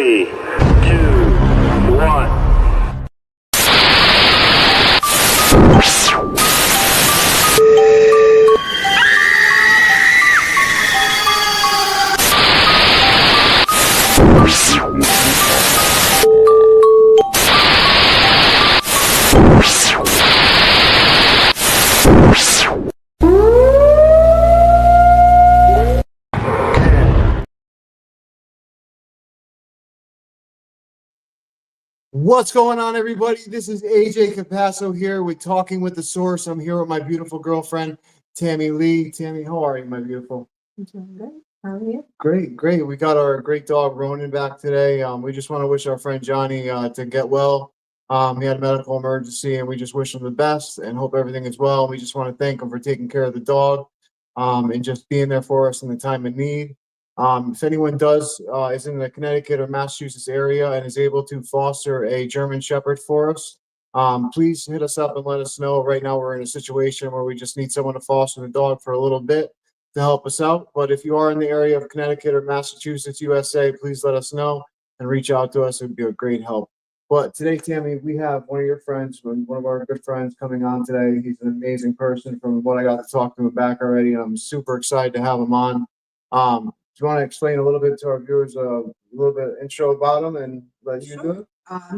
3, 2, 1. What's going on, everybody? This is AJ Capasso here with Talking with the Source. I'm here with my beautiful girlfriend, Tammy Lee. Tammy, how are you, my beautiful? I'm doing good. How are you? Great, great. We got our great dog Ronan back today. We just want to wish our friend Johnny to get well. He had a medical emergency, and we just wish him the best and hope everything is well. We just want to thank him for taking care of the dog and just being there for us in the time of need. If anyone is in the Connecticut or Massachusetts area and is able to foster a German Shepherd for us, please hit us up and let us know. Right now, we're in a situation where we just need someone to foster the dog for a little bit to help us out. But if you are in the area of Connecticut or Massachusetts, USA, please let us know and reach out to us. It would be a great help. But today, Tammy, we have one of your friends, one of our good friends coming on today. He's an amazing person from what I got to talk to him back already. I'm super excited to have him on. Do you want to explain a little bit to our viewers, a little bit intro about him and let you do it?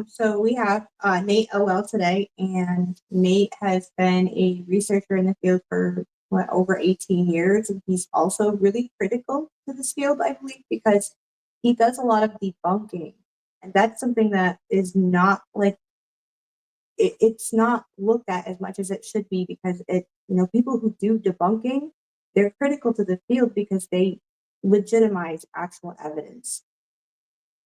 So we have Nate OL today, and Nate has been a researcher in the field for over 18 years, and he's also really critical to this field, I believe, because he does a lot of debunking, and that's something that is not it's not looked at as much as it should be, because people who do debunking, they're critical to the field because they legitimize actual evidence.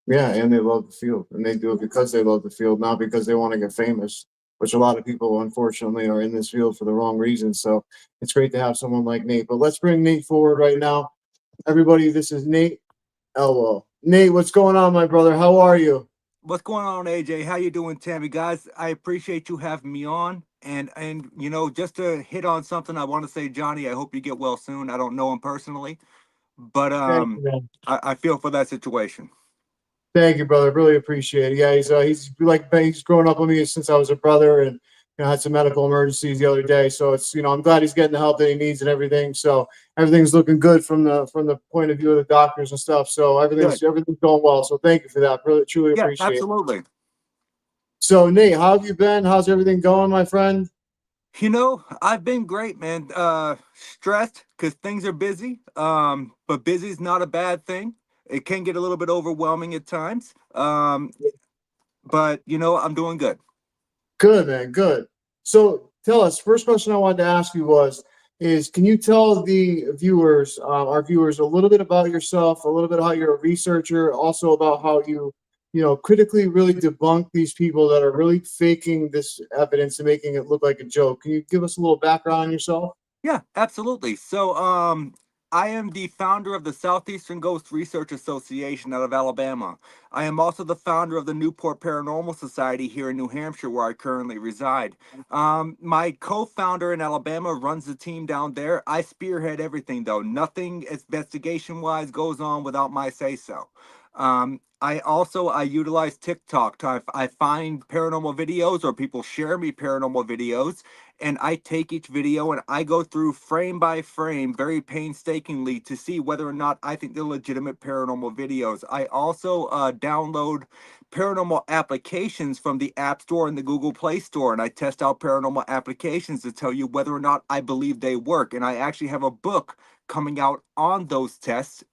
Yeah, and they love the field, and they do it because they love the field, not because they want to get famous, which a lot of people, unfortunately, are in this field for the wrong reasons. So it's great to have someone like Nate. But let's bring Nate forward right now. Everybody, this is Nate Elwell. Nate, what's going on, my brother? How are you? What's going on, AJ? How you doing, Tammy? Guys, I appreciate you having me on. And just to hit on something, I want to say, Johnny, I hope you get well soon. I don't know him personally, but Thank you, man. I feel for that situation. Thank you, brother. Really appreciate it. Yeah, he's grown up with me since I was a brother, and had some medical emergencies the other day. So it's I'm glad he's getting the help that he needs and everything. So everything's looking good from the point of view of the doctors and stuff. So everything's going well. So thank you for that. Really, truly appreciate absolutely. it. So Nate, how have you been? How's everything going, my friend? I've been great, man. Stressed because things are busy. But busy is not a bad thing. It can get a little bit overwhelming at times. But I'm doing good. Good, man. Good. So tell us, first question I wanted to ask you can you tell the viewers, our viewers, a little bit about yourself, a little bit how you're a researcher, also about how you critically really debunk these people that are really faking this evidence and making it look like a joke. Can you give us a little background on yourself? Yeah, absolutely. So, I am the founder of the Southeastern Ghost Research Association out of Alabama. I am also the founder of the Newport Paranormal Society here in New Hampshire, where I currently reside. My co-founder in Alabama runs the team down there. I spearhead everything, though. Nothing investigation-wise goes on without my say-so. I utilize TikTok I find paranormal videos, or people share me paranormal videos, and I take each video and I go through frame by frame very painstakingly to see whether or not I think they're legitimate paranormal videos. I also download paranormal applications from the App Store and the Google Play Store, and I test out paranormal applications to tell you whether or not I believe they work. And I actually have a book coming out on those tests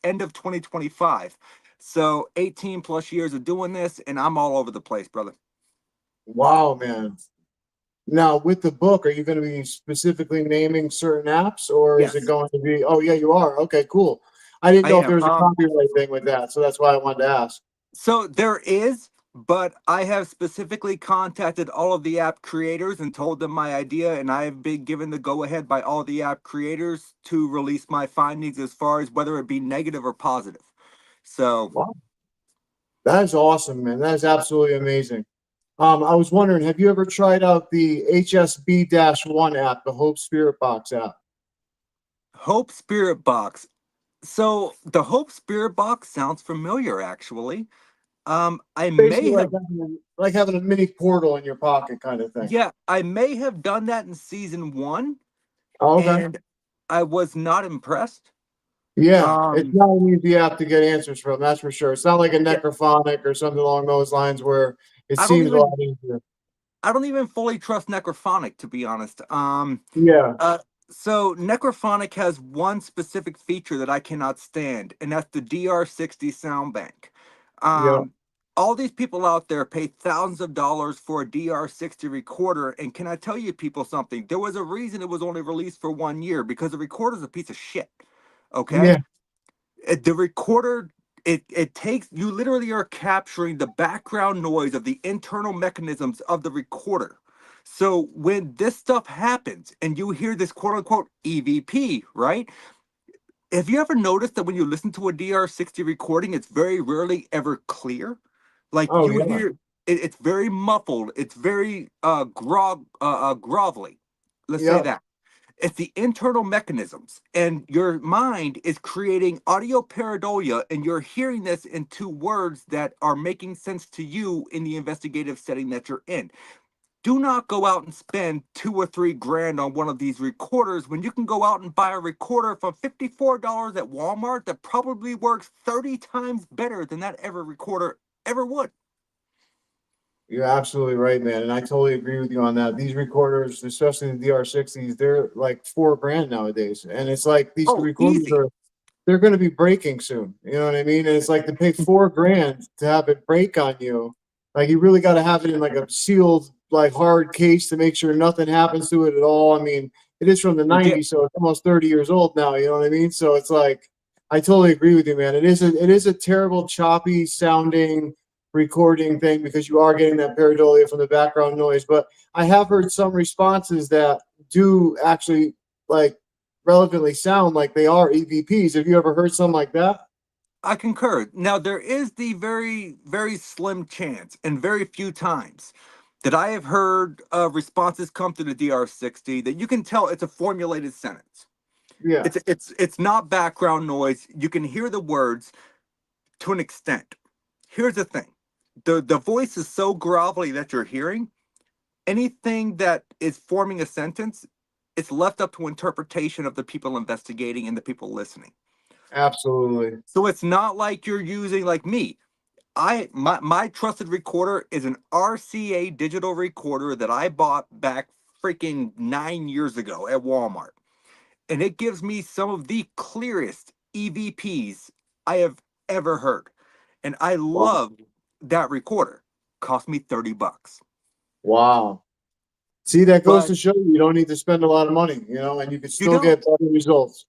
end of 2025. So 18 plus years of doing this, and I'm all over the place, brother. Wow, man. Now, with the book, are you going to be specifically naming certain apps, or is it going to be? Oh, yeah, you are. Okay, cool. I didn't know if there was a copyright thing with that, so that's why I wanted to ask. So there is, but I have specifically contacted all of the app creators and told them my idea, and I have been given the go-ahead by all the app creators to release my findings as far as whether it be negative or positive. So wow. That is awesome, man. That is absolutely amazing. I was wondering, have you ever tried out the HSB-1 app, the Hope Spirit Box app? Hope Spirit Box. So the Hope Spirit Box sounds familiar, actually. I may Basically, have, like having a mini portal in your pocket, kind of thing. yeah, I may have done that in season one, Oh, okay. and I was not impressed. Yeah, it's Um, not an easy app to get answers from. That's for sure. It's not like a yeah, necrophonic or something along those lines where it I don't seems a lot even, easier. I don't even fully trust Necrophonic, to be honest. Yeah, Uh, so Necrophonic has one specific feature that I cannot stand, and that's the DR60 sound bank. yeah, Um, all these people out there pay thousands of dollars for a DR60 recorder, and can I tell you people something? There was a reason it was only released for 1 year because the recorder's a piece of shit. Okay, yeah, the recorder, it takes, you literally are capturing the background noise of the internal mechanisms of the recorder. So when this stuff happens and you hear this quote unquote EVP, right? Have you ever noticed that when you listen to a DR60 recording, it's very rarely ever clear? Like oh you yeah, hear it's very muffled, it's very grovelly. Let's say yep, that. It's the internal mechanisms, and your mind is creating audio pareidolia, and you're hearing this into words that are making sense to you in the investigative setting that you're in. Do not go out and spend 2 or 3 grand on one of these recorders when you can go out and buy a recorder for $54 at Walmart that probably works 30 times better than that ever recorder ever would. you're absolutely right, man. And I totally agree with you on that. These recorders, especially the DR60s, they're like 4 grand nowadays. And it's like these Oh, recorders easy. are they're going to be breaking soon. You know what I mean? And it's like to pay 4 grand to have it break on you. Like you really got to have it in like a sealed, like hard case to make sure nothing happens to it at all. I mean, it is from the Yeah, '90s, so it's almost 30 years old now. You know what I mean? So it's like I totally agree with you, man. It is a terrible, choppy sounding recording thing because you are getting that pareidolia from the background noise. But I have heard some responses that do actually like relevantly sound like they are EVPs. Have you ever heard something like that? I concur. Now, there is the very, very slim chance and very few times that I have heard responses come through the DR60 that you can tell it's a formulated sentence. Yeah, It's not background noise. You can hear the words to an extent. Here's the thing. The voice is so grovelly that you're hearing anything that is forming a sentence, it's left up to interpretation of the people investigating and the people listening. absolutely. So it's not like you're using like me. My trusted recorder is an RCA digital recorder that I bought back freaking 9 years ago at Walmart. And it gives me some of the clearest EVPs I have ever heard. And I Wow. love that recorder. Cost me 30 bucks. Wow. See, that goes But to show you don't need to spend a lot of money, and you can you still get don't. better results.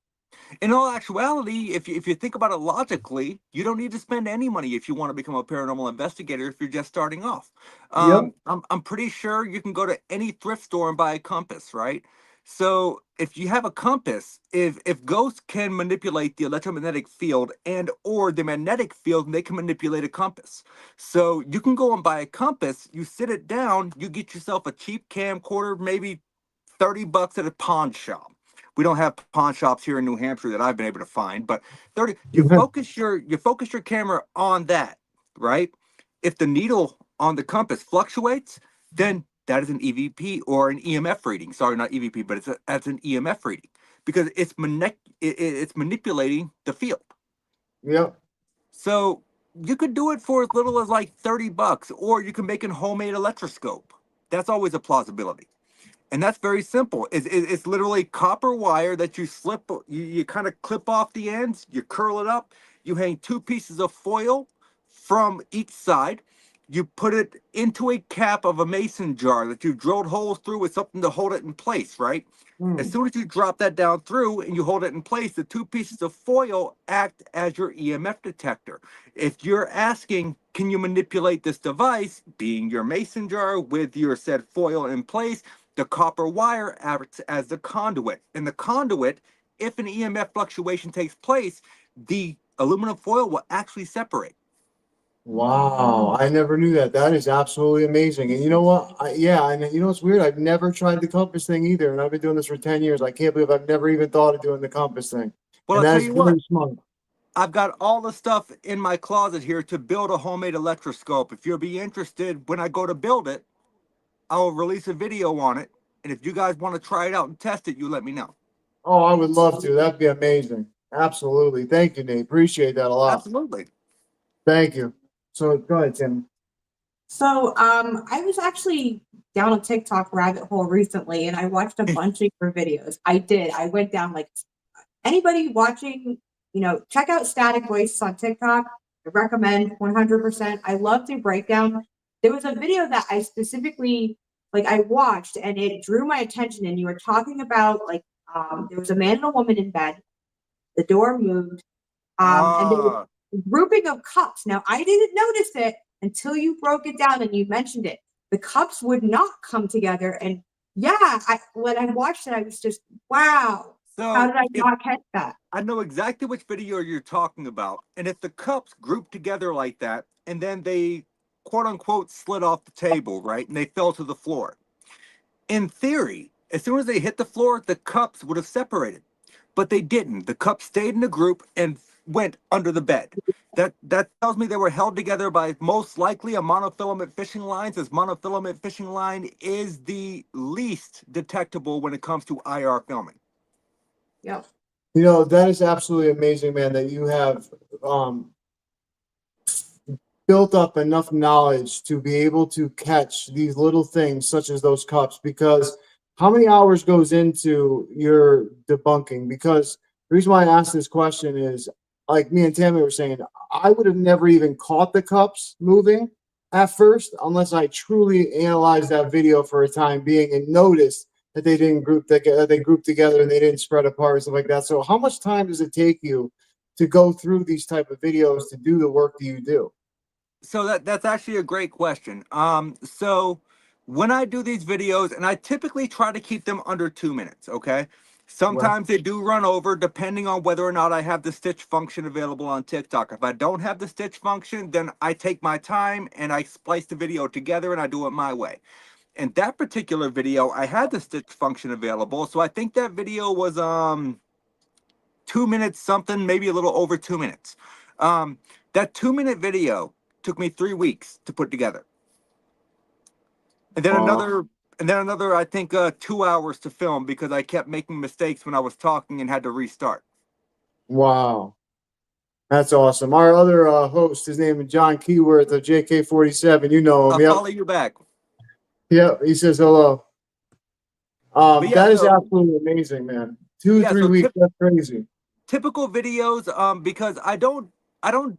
In all actuality, if you think about it logically, you don't need to spend any money if you want to become a paranormal investigator if you're just starting off. Yep. I'm pretty sure you can go to any thrift store and buy a compass, right? So if you have a compass, if ghosts can manipulate the electromagnetic field and or the magnetic field, they can manipulate a compass. So you can go and buy a compass, you sit it down, you get yourself a cheap camcorder, maybe 30 bucks at a pawn shop. We don't have pawn shops here in New Hampshire that I've been able to find, but 30, you focus your camera on that, right? If the needle on the compass fluctuates, then that is an EVP or an EMF reading. Sorry, not EVP, but that's an EMF reading because it's manipulating the field. Yep. So you could do it for as little as like 30 bucks, or you can make a homemade electroscope. That's always a plausibility. And that's very simple. It's literally copper wire that you slip, you kind of clip off the ends, you curl it up, you hang 2 pieces of foil from each side. You put it into a cap of a mason jar that you've drilled holes through with something to hold it in place, right? As Hmm. soon as you drop that down through and you hold it in place, the 2 pieces of foil act as your EMF detector. If you're asking, can you manipulate this device, being your mason jar with your said foil in place, the copper wire acts as the conduit. And the conduit, if an EMF fluctuation takes place, the aluminum foil will actually separate. Wow, I never knew that. That is absolutely amazing. And you know what? Yeah, and you know what's weird? I've never tried the compass thing either, and I've been doing this for 10 years. I can't believe I've never even thought of doing the compass thing. Well, And I'll tell that's you what, very smart. I've got all the stuff in my closet here to build a homemade electroscope. If you'll be interested, when I go to build it, I'll release a video on it. And if you guys want to try it out and test it, you let me know. Oh, I would love to. That'd be amazing. Absolutely. Thank you, Nate. Appreciate that a lot. Absolutely. Thank you. So go ahead, Tim. So, I was actually down a TikTok rabbit hole recently, and I watched a bunch of your videos. I did. I went down like anybody watching, check out Static Voices on TikTok. I recommend 100%. I love the breakdown. There was a video that I specifically I watched, and it drew my attention. And you were talking about there was a man and a woman in bed. The door moved, and there was Ah, a grouping of cups. Now I didn't notice it until you broke it down and you mentioned it. The cups would not come together, and yeah, when I watched it, I was just wow. How so did I if not catch that? I know exactly which video you're talking about, and if the cups group together like that, and then they quote unquote slid off the table, right, and they fell to the floor. In theory, as soon as they hit the floor, the cups would have separated, but they didn't. The cups stayed in a group and went under the bed. That tells me they were held together by most likely a monofilament fishing line, as monofilament fishing line is the least detectable when it comes to IR filming. Yep. That is absolutely amazing, man, that you have um, built up enough knowledge to be able to catch these little things such as those cups. Because how many hours goes into your debunking? Because the reason why I asked this question is, like me and Tammy were saying, I would have never even caught the cups moving at first unless I truly analyzed that video for a time being and noticed that they didn't that they grouped together and they didn't spread apart and stuff like that. So how much time does it take you to go through these type of videos to do the work that you do? So that's actually a great question. So when I do these videos, and I typically try to keep them under 2 minutes, okay? Well, Sometimes they do run over depending on whether or not I have the stitch function available on TikTok. If I don't have the stitch function, then I take my time and I splice the video together and I do it my way. In that particular video, I had the stitch function available, so I think that video was 2 minutes something, maybe a little over 2 minutes. Um, that 2 minute video took me 3 weeks to put together, and then wow. another I think 2 hours to film because I kept making mistakes when I was talking and had to restart. Wow. That's awesome. Our other host, his name is John Keyworth of JK47. You know him. I'll Yep. follow you back. Yep. He says hello. But yeah, That is so absolutely amazing, man. Two, yeah, three so weeks. That's crazy. typical videos, because I don't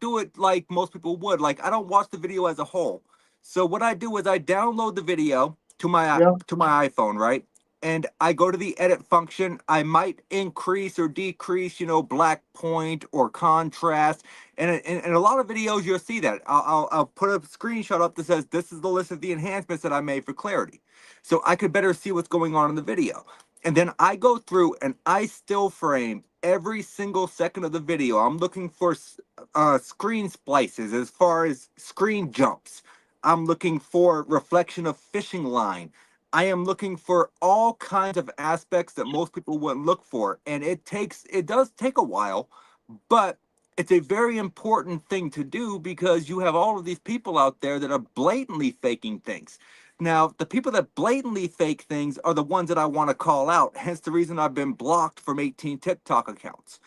do it like most people would. Like I don't watch the video as a whole. So what I do is I download the video Yeah. to my iPhone, right? And I go to the edit function. I might increase or decrease, black point or contrast. And in a lot of videos, you'll see that. I'll put a screenshot up that says, this is the list of the enhancements that I made for clarity. So I could better see what's going on in the video. And then I go through and I still frame every single second of the video. I'm looking for screen splices as far as screen jumps. I'm looking for reflection of fishing line. I am looking for all kinds of aspects that most people wouldn't look for. And it does take a while, but it's a very important thing to do because you have all of these people out there that are blatantly faking things. Now, the people that blatantly fake things are the ones that I want to call out. Hence the reason I've been blocked from 18 TikTok accounts.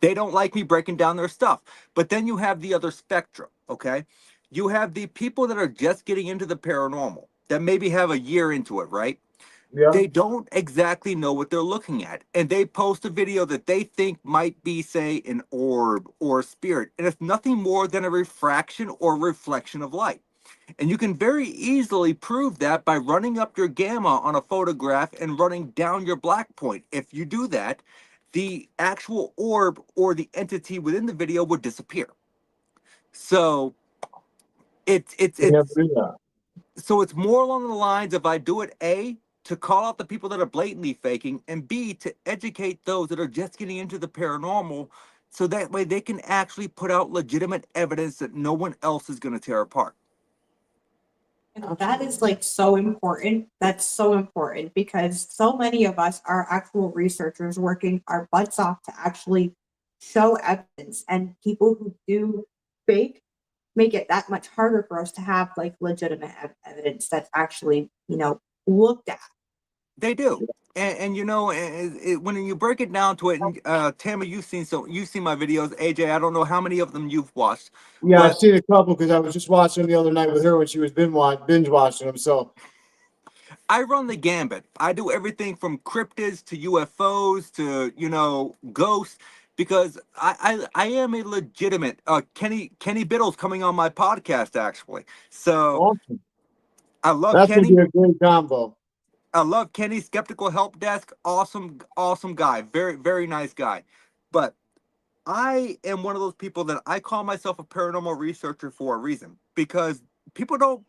They don't like me breaking down their stuff. But then you have the other spectrum, okay? You have the people that are just getting into the paranormal that maybe have a year into it, right? Yeah. They don't exactly know what they're looking at. And they post a video that they think might be, say, an orb or a spirit. And it's nothing more than a refraction or reflection of light. And you can very easily prove that by running up your gamma on a photograph and running down your black point. If you do that, the actual orb or the entity within the video would disappear. So it's it's You never it's do that. so it's more along the lines of I do it A to call out the people that are blatantly faking, and B to educate those that are just getting into the paranormal so that way they can actually put out legitimate evidence that no one else is going to tear apart. And that is like so important. That's so important because so many of us are actual researchers working our butts off to actually show evidence, and people who do fake make it that much harder for us to have like legitimate evidence that's actually, looked at. They do. And you know, when you break it down to it, and Tammy, you've seen my videos. AJ, I don't know how many of them you've watched, Yeah, I've but seen a couple because I was just watching them the other night with her when she was binge watching them. So I run the gambit. I do everything from cryptids to UFOs to ghosts, because I am a legitimate Kenny Biddle's coming on my podcast actually. So awesome. I love That's gonna Kenny. be a great combo. I love Kenny. Skeptical Help Desk. Awesome guy. Very nice guy. But I am one of those people that I call myself a paranormal researcher for a reason, because people don't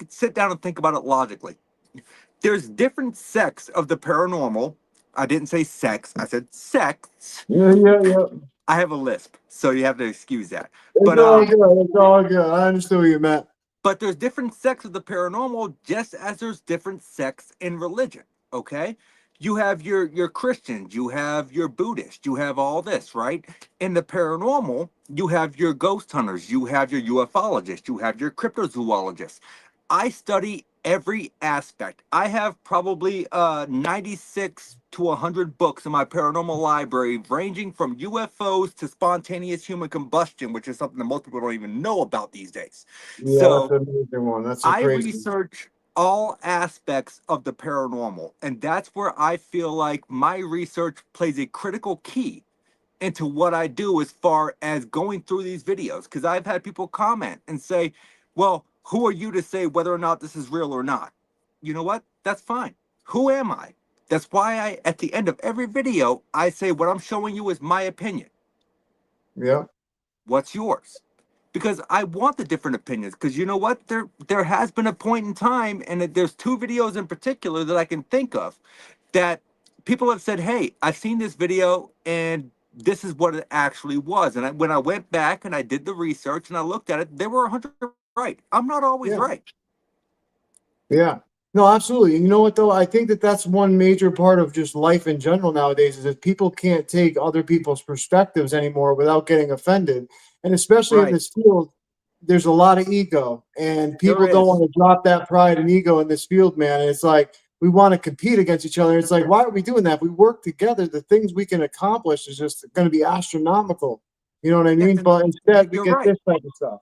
sit down and think about it logically. There's different sects of the paranormal. I didn't say sex, I said sects. Yeah. I have a lisp, so you have to excuse that. It's But all good. It's all good. I understood what you meant. But there's different sects of the paranormal, just as there's different sects in religion. Okay, you have your Christians, you have your Buddhists, you have all this, right? In the paranormal, you have your ghost hunters, you have your ufologists, you have your cryptozoologists. I study every aspect. I have probably 96 to 100 books in my paranormal library, ranging from UFOs to spontaneous human combustion, which is something that most people don't even know about these days. Yeah, that's So an amazing one. That's a I crazy. research all aspects of the paranormal, and that's where I feel like my research plays a critical key into what I do as far as going through these videos. Because I've had people comment and say, well, who are you to say whether or not this is real or not? You know what? That's fine. Who am I? That's why at the end of every video, I say what I'm showing you is my opinion. Yeah. What's yours? Because I want the different opinions. Because you know what? There has been a point in time, and there's two videos in particular that I can think of that people have said, "Hey, I've seen this video, and this is what it actually was." And when I went back and I did the research and I looked at it, they were 100 right. I'm not always Yeah. right. Yeah. No, absolutely. You know what though? I think that that's one major part of just life in general nowadays is that people can't take other people's perspectives anymore without getting offended. And especially in Right. this field, there's a lot of ego, and There people don't is. want to drop that pride and ego in this field, man. And it's like we want to compete against each other. It's like, why are we doing that? If we work together, the things we can accomplish is just going to be astronomical. You know what I mean? And But instead, we you're get right. this type of stuff.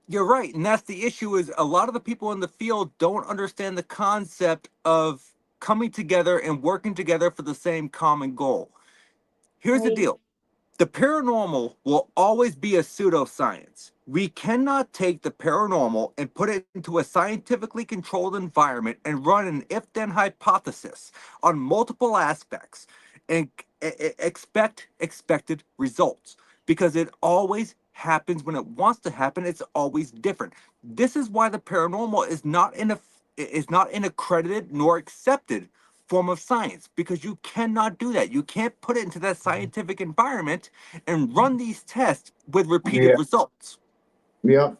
You're right, and that's the issue. Is a lot of the people in the field don't understand the concept of coming together and working together for the same common goal. Here's the Right. deal. The paranormal will always be a pseudoscience. We cannot take the paranormal and put it into a scientifically controlled environment and run an if then hypothesis on multiple aspects and expect expected results, because it always happens when it wants to happen. It's always different. This is why the paranormal is not an accredited nor accepted form of science, because you cannot do that. You can't put it into that scientific environment and run these tests with repeated Yeah. results. Yeah.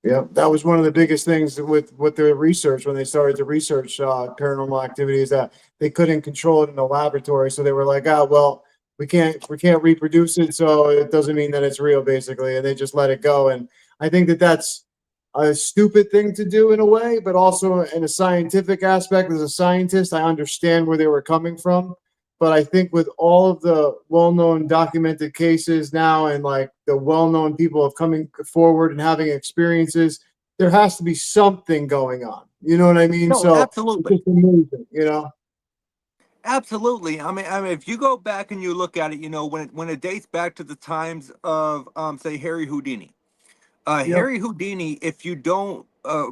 Yeah, that was one of the biggest things with the research when they started to research paranormal activities, that they couldn't control it in the laboratory. So they were like, "Ah, well, we can't reproduce it, so it doesn't mean that it's real," basically, and they just let it go. And I think that that's a stupid thing to do in a way, but also in a scientific aspect, as a scientist, I understand where they were coming from. But I think with all of the well-known documented cases now, and like the well-known people of coming forward and having experiences, there has to be something going on. You know what I mean? No, So it's absolutely. just amazing. Absolutely. I mean, if you go back and you look at it, when it dates back to the times of, say, Harry Houdini. Yep. Harry Houdini, if you don't,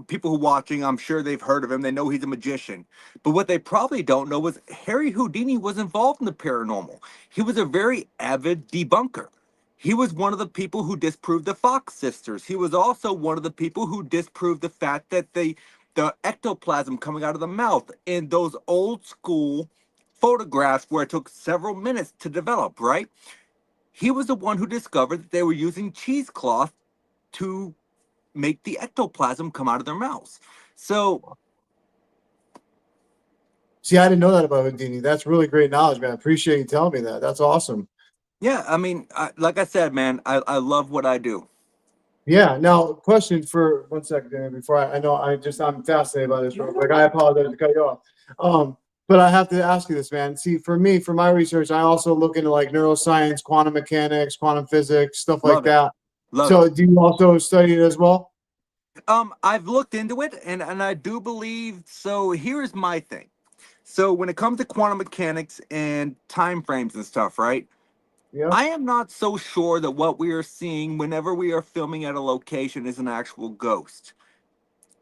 people who are watching, I'm sure they've heard of him. They know he's a magician. But what they probably don't know is Harry Houdini was involved in the paranormal. He was a very avid debunker. He was one of the people who disproved the Fox sisters. He was also one of the people who disproved the fact that the ectoplasm coming out of the mouth in those old school photographs where it took several minutes to develop, right? He was the one who discovered that they were using cheesecloth to make the ectoplasm come out of their mouths. So See, I didn't know that about Houdini. That's really great knowledge, man. I appreciate you telling me that. That's awesome. yeah, I mean, like I said, man, I love what I do. Yeah. Now, question for 1 second, Danny, before I know I'm fascinated by this real quick. I apologize to cut you off. But I have to ask you this, man. See, for me, for my research, I also look into like neuroscience, quantum mechanics, quantum physics, stuff like Love it. that. Love it. So, do you also study it as well? I've looked into it, and I do believe so. Here's my thing. So when it comes to quantum mechanics and time frames and stuff, right? Yeah. I am not so sure that what we are seeing whenever we are filming at a location is an actual ghost.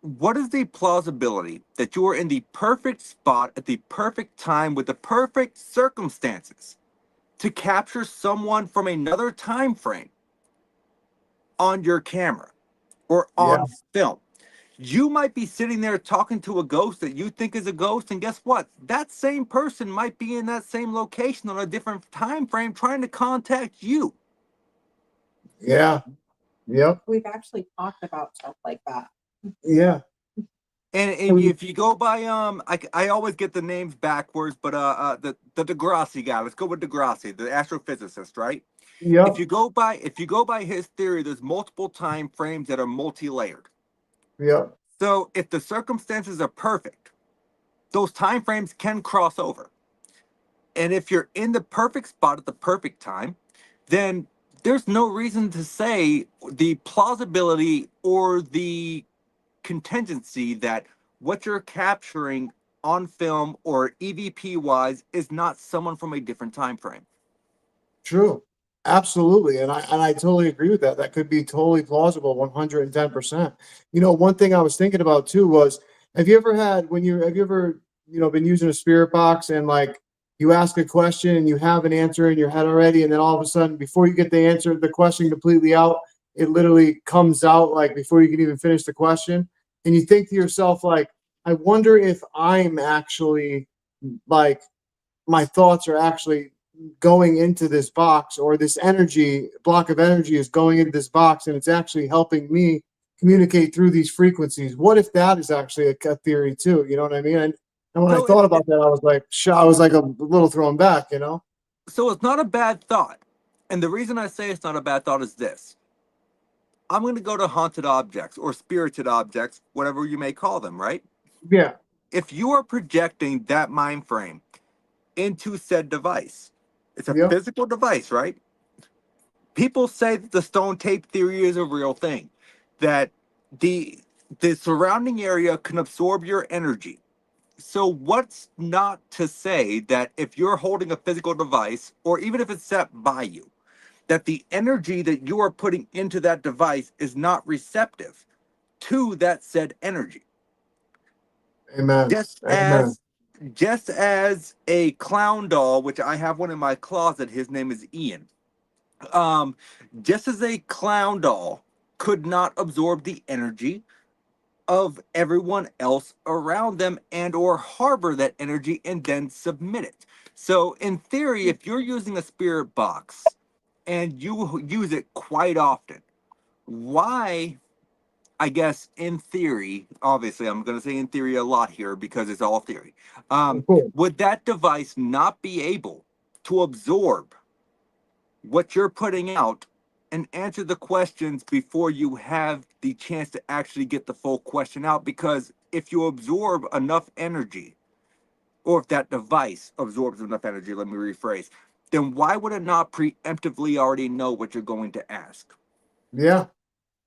What is the plausibility that you are in the perfect spot at the perfect time with the perfect circumstances to capture someone from another time frame on your camera or Yeah. on film? You might be sitting there talking to a ghost that you think is a ghost, and guess what? That same person might be in that same location on a different time frame trying to contact you. Yeah. Yep. We've actually talked about stuff like that. Yeah. And if you go by I always get the names backwards, but the Degrassi guy, let's go with Degrassi, the astrophysicist, right? Yep. If you go by his theory, there's multiple time frames that are multi-layered. Yep. So if the circumstances are perfect, those time frames can cross over. And if you're in the perfect spot at the perfect time, then there's no reason to say the plausibility or the contingency that what you're capturing on film or EVP wise is not someone from a different time frame. True. Absolutely. And I totally agree with that. That could be totally plausible, 110%. You know, one thing I was thinking about too was, have you ever had when you have you ever, been using a spirit box and like you ask a question and you have an answer in your head already, and then all of a sudden, before you get the answer, the question completely out, it literally comes out like before you can even finish the question. And you think to yourself, like, I wonder if I'm actually like my thoughts are actually going into this box, or this energy block of energy is going into this box and it's actually helping me communicate through these frequencies. What if that is actually a theory too? You know what I mean? And when I So thought about that, I was like, I was like a little thrown back. so it's not a bad thought. And the reason I say it's not a bad thought is this. I'm going to go to haunted objects or spirited objects, whatever you may call them, right? Yeah. If you are projecting that mind frame into said device, it's a Yeah. physical device, right? People say that the stone tape theory is a real thing, that the the surrounding area can absorb your energy. So what's not to say that if you're holding a physical device, or even if it's set by you, that the energy that you are putting into that device is not receptive to that said energy? Amen. Just Amen. as just as a clown doll, which I have one in my closet, his name is Ian. Um, just as a clown doll could not absorb the energy of everyone else around them and or harbor that energy and then submit it. So in theory, if you're using a spirit box and you use it quite often, why, I guess in theory, obviously I'm going to say in theory a lot here because it's all theory, Cool. would that device not be able to absorb what you're putting out and answer the questions before you have the chance to actually get the full question out? Because if you absorb enough energy, or if that device absorbs enough energy, let me rephrase, then why would it not preemptively already know what you're going to ask? Yeah.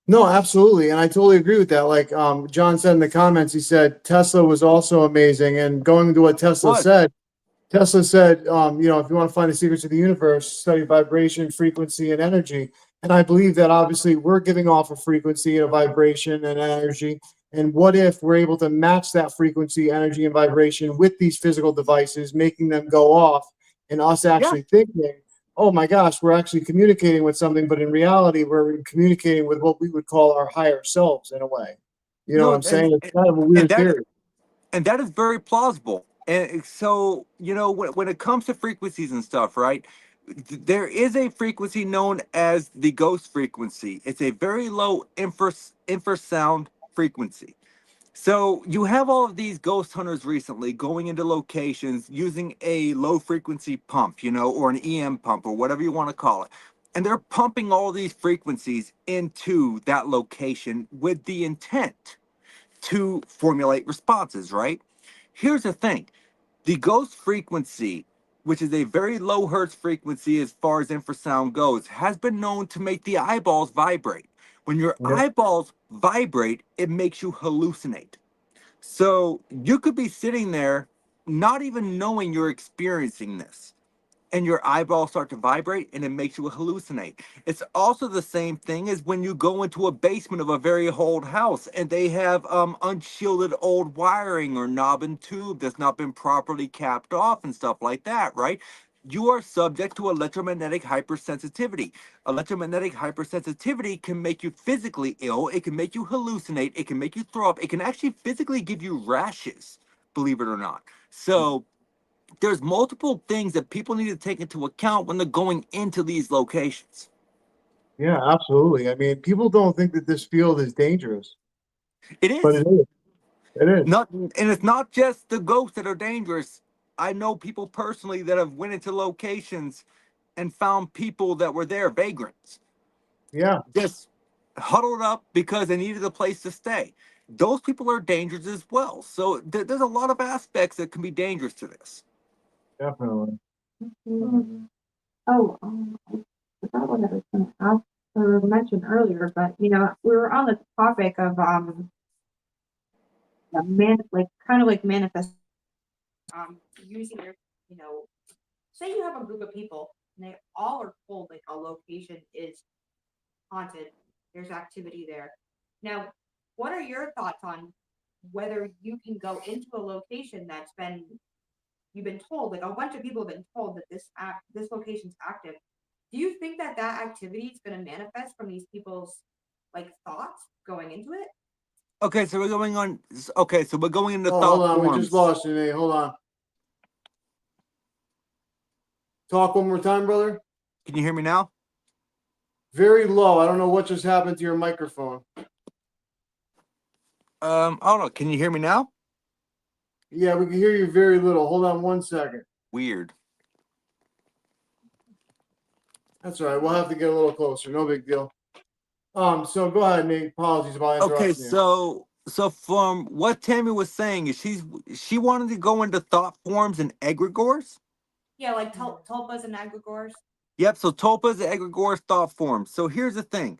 No, absolutely. And I totally agree with that. Like John said in the comments, he said Tesla was also amazing. And going to what Was Tesla said, if you want to find the secrets of the universe, study vibration, frequency, and energy. And I believe that obviously we're giving off a frequency, a vibration, and energy. And what if we're able to match that frequency, energy, and vibration with these physical devices, making them go off, and us yeah. actually thinking, oh my gosh, we're actually communicating with something, but in reality, we're communicating with what we would call our higher selves in a way. You know what No, I'm saying? It's kind of a and weird that theory. and that is very plausible. And so, when it comes to frequencies and stuff, right? There is a frequency known as the ghost frequency. It's a very low infrasound frequency. So you have all of these ghost hunters recently going into locations using a low frequency pump, or an EM pump or whatever you want to call it. And they're pumping all these frequencies into that location with the intent to formulate responses, right? Here's the thing. The ghost frequency, which is a very low hertz frequency as far as infrasound goes, has been known to make the eyeballs vibrate. When your Yep. eyeballs vibrate, it makes you hallucinate. So you could be sitting there not even knowing you're experiencing this, and your eyeballs start to vibrate and it makes you hallucinate. It's also the same thing as when you go into a basement of a very old house and they have unshielded old wiring or knob and tube that's not been properly capped off and stuff like that, right? You are subject to electromagnetic hypersensitivity. Electromagnetic hypersensitivity can make you physically ill, it can make you hallucinate, it can make you throw up, it can actually physically give you rashes, believe it or not. So there's multiple things that people need to take into account when they're going into these locations. Yeah, absolutely. I mean, people don't think that this field is dangerous, It but is it is. It is. not, and it's not just the ghosts that are dangerous. I know people personally that have went into locations and found people that were there, vagrants, Yeah, just huddled up because they needed a place to stay. Those people are dangerous as well. So there's a lot of aspects that can be dangerous to this. definitely. Oh, I forgot what I was going to ask or mention earlier, but we were on the topic of like kind of like manifest using your say you have a group of people and they all are told like a location is haunted, there's activity there. Now, what are your thoughts on whether you can go into a location that's been you've been told, like a bunch of people have been told that this location's active? Do you think that activity is going to manifest from these people's like thoughts going into it? Okay, so we're going on. Okay, so we're going into Oh, hold thought on. We just forms. lost you, Nate. Hold on. Talk one more time, brother. Can you hear me now? Very low. I don't know what just happened to your microphone. I don't know. Can you hear me now? Yeah, we can hear you very little. Hold on one second. Weird. That's all right. We'll have to get a little closer. No big deal. So go ahead, Nate. Apologies about Okay, interrupting you. so from what Tammy was saying, is she wanted to go into thought forms and egregores? Yeah, like tulpas and egregores. Yep, so tulpas and egregores thought forms. So here's the thing.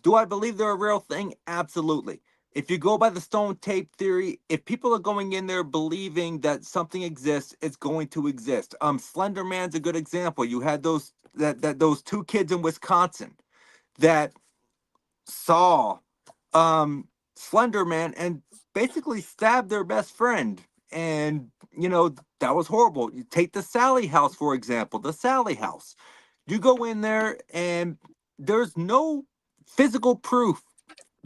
Do I believe they're a real thing? Absolutely. If you go by the stone tape theory, if people are going in there believing that something exists, it's going to exist. Slender Man's a good example. You had those two kids in Wisconsin that saw Slender Man and basically stabbed their best friend. And, that was horrible. You take the Sally house, for example, the Sally house. You go in there and there's no physical proof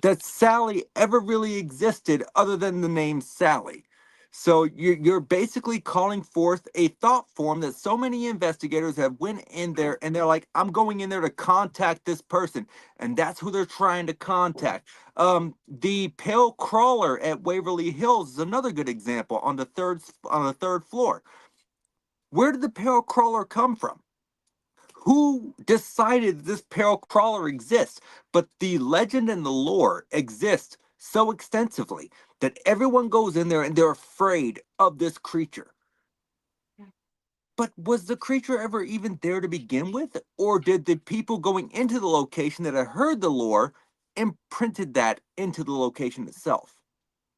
that Sally ever really existed other than the name Sally. So you're basically calling forth a thought form that so many investigators have went in there and they're like, I'm going in there to contact this person, and that's who they're trying to contact. The pale crawler at Waverly Hills is another good example on the third floor. Where did the pale crawler come from? Who decided this pale crawler exists? But the legend and the lore exist so extensively that everyone goes in there and they're afraid of this creature. But was the creature ever even there to begin with? Or did the people going into the location that had heard the lore imprinted that into the location itself?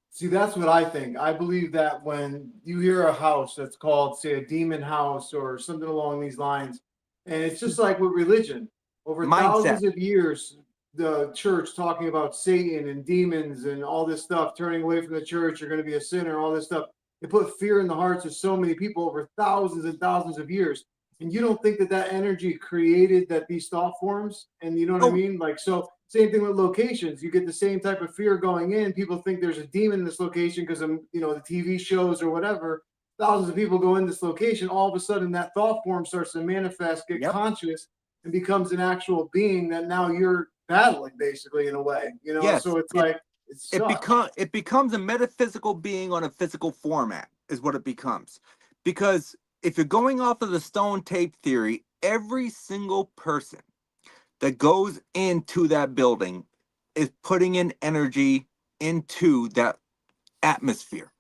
See, that's what I think. I believe that when you hear a house that's called, say, a demon house or something along these lines, and it's just like with religion, over Mindset. thousands of years, the church talking about Satan and demons and all this stuff, turning away from the church, you're going to be a sinner, all this stuff. It put fear in the hearts of so many people over thousands and thousands of years. And you don't think that that energy created that these thought forms? And you know what I Oh, mean? Like, so same thing with locations. You get the same type of fear going in. People think there's a demon in this location because of the TV shows or whatever. thousands of people go in this location, all of a sudden that thought form starts to manifest, get Yep. conscious, and becomes an actual being that now you're battling, basically, in a way. Yes, So it's like it becomes a metaphysical being on a physical format is what it becomes. Because if you're going off of the stone tape theory, every single person that goes into that building is putting in energy into that atmosphere,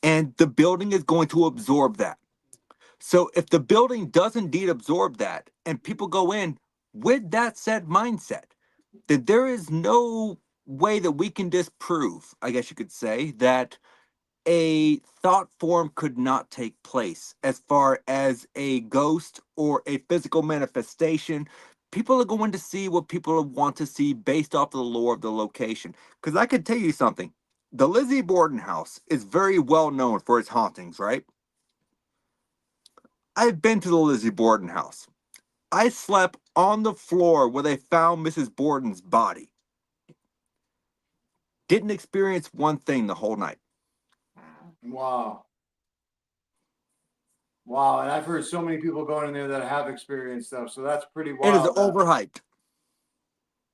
and the building is going to absorb that. So if the building does indeed absorb that and people go in with that said mindset, then there is no way that we can disprove, I guess you could say, that a thought form could not take place as far as a ghost or a physical manifestation. People are going to see what people want to see based off of the lore of the location. Because I could tell you something. The Lizzie Borden house is very well known for its hauntings, right? I've been to the Lizzie Borden house. I slept on the floor where they found Mrs. Borden's body. Didn't experience one thing the whole night. wow. Wow, and I've heard so many people going in there that have experienced stuff, so that's pretty It is wild. overhyped.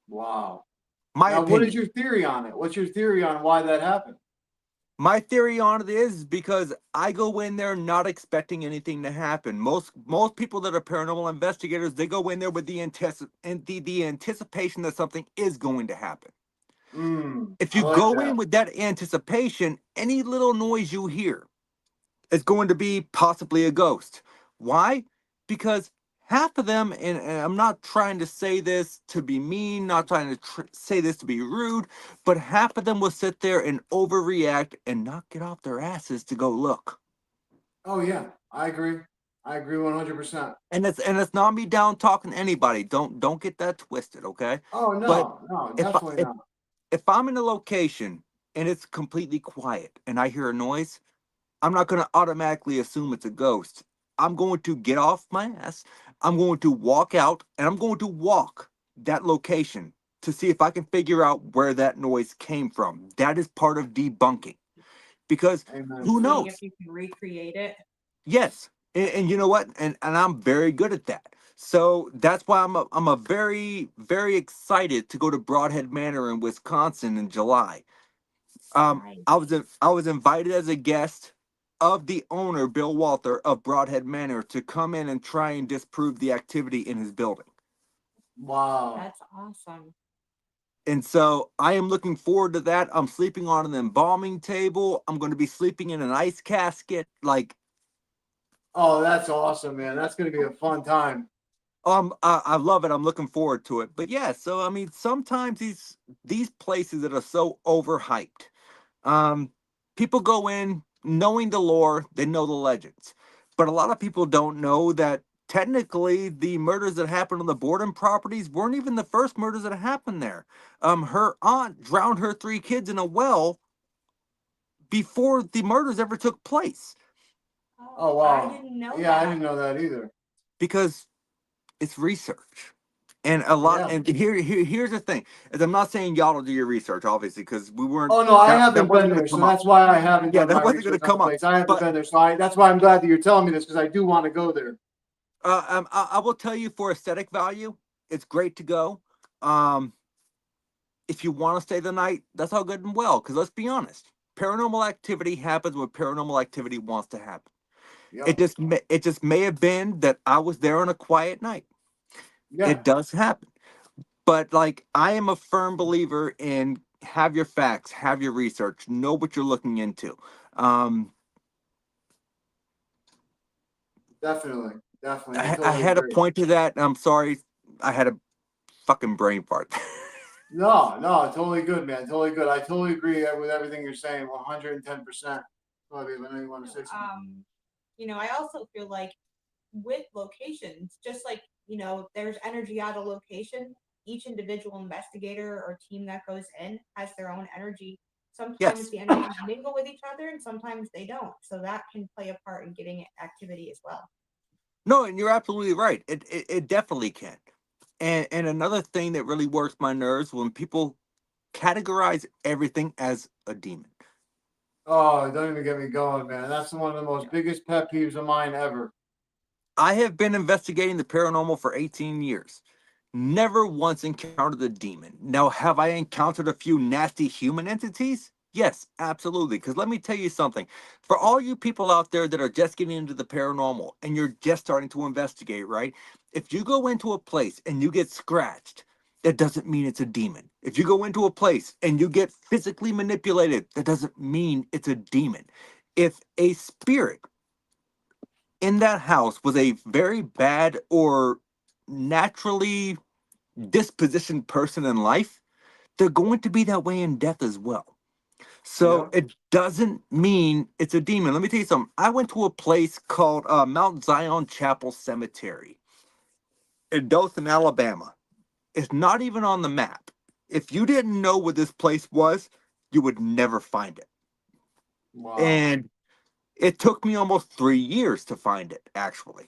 Wow. My Now, opinion. what is your theory on it? What's your theory on why that happened? My theory on it is because I go in there not expecting anything to happen. Most people that are paranormal investigators, they go in there with the anticipation that something is going to happen. If I you like go that. in with that anticipation, any little noise you hear is going to be possibly a ghost. Why? Because half of them, and I'm not trying to say this to be mean, not trying to say this to be rude, but half of them will sit there and overreact and not get off their asses to go look. Oh yeah, I agree. I agree 100%. And it's not me down talking to anybody. Don't get that twisted, okay? Oh But no, if I, definitely if not. if I'm in a location and it's completely quiet and I hear a noise, I'm not going to automatically assume it's a ghost. I'm going to get off my ass. I'm going to walk out and I'm going to walk that location to see if I can figure out where that noise came from. That is part of debunking because Amen. who Seeing knows? if you can recreate it. Yes. And you know what? And I'm very good at that. So that's why I'm a very, very excited to go to Broadhead Manor in Wisconsin in July. Nice. I was invited as a guest of the owner, Bill Walter of Broadhead Manor, to come in and try and disprove the activity in his building. Wow. That's awesome. And so I am looking forward to that. I'm sleeping on an embalming table. I'm going to be sleeping in an ice casket. Like, Oh, that's awesome, man. That's gonna be a fun time. I love it. I'm looking forward to it. But yeah, so I mean, sometimes these places that are so overhyped, Um, people go in knowing the lore, they know the legends. But a lot of people don't know that technically the murders that happened on the Borden properties weren't even the first murders that happened there. Her aunt drowned her 3 kids in a well before the murders ever took place Oh I wow. didn't know Yeah, I that. didn't know that either. because it's research. And a lot, Yeah. and here's the thing: is I'm not saying y'all don't do your research, obviously, because we weren't. Oh no, I That haven't wasn't been going there, to so come up. that's why I haven't Yeah, done that my wasn't going to research on the come up. place. I haven't But been there, so that's why I'm glad that you're telling me this because I do want to go there. I will tell you for aesthetic value, it's great to go. Um, if you want to stay the night, that's all good and well. Because let's be honest, paranormal activity happens when paranormal activity wants to happen. Yep. It just may have been that I was there on a quiet night. Yeah, It does happen. But like I am a firm believer in have your facts, have your research, know what you're looking into. Um, definitely. Definitely. I I totally had a agree. point to that. And I'm sorry, I had a fucking brain fart. No, totally good, man. Totally good. I totally agree with everything you're saying, 110%. Bobby, I know you want to say something. I also feel like with locations, just like, there's energy out of location, each individual investigator or team that goes in has their own energy. Sometimes Yes. the energies mingle with each other and sometimes they don't. So that can play a part in getting activity as well. No, and you're absolutely right. It definitely can. And another thing that really works my nerves when people categorize everything as a demon. Oh, don't even get me going, man. That's one of the most biggest pet peeves of mine ever. I have been investigating the paranormal for 18 years. Never once encountered a demon. Now, have I encountered a few nasty human entities? Yes, absolutely. Because let me tell you something. For all you people out there that are just getting into the paranormal and you're just starting to investigate, right? If you go into a place and you get scratched, that doesn't mean it's a demon. If you go into a place and you get physically manipulated, that doesn't mean it's a demon. If a spirit in that house was a very bad or naturally dispositioned person in life, they're going to be that way in death as well. So Yeah. it doesn't mean it's a demon. Let me tell you something. I went to a place called Mount Zion Chapel Cemetery in Dothan, Alabama. It's not even on the map. If you didn't know what this place was, you would never find it. Wow. And it took me almost 3 years to find it, actually.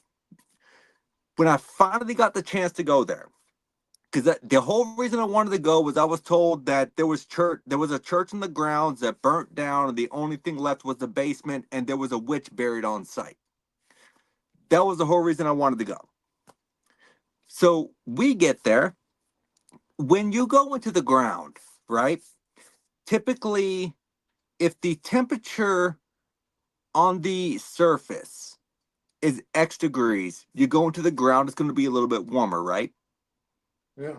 When I finally got the chance to go there, because the whole reason I wanted to go was I was told that there was a church in the grounds that burnt down, and the only thing left was the basement, and there was a witch buried on site. That was the whole reason I wanted to go. So we get there. When you go into the ground, right? Typically, if the temperature on the surface is X degrees, you go into the ground, it's going to be a little bit warmer, right? Yeah.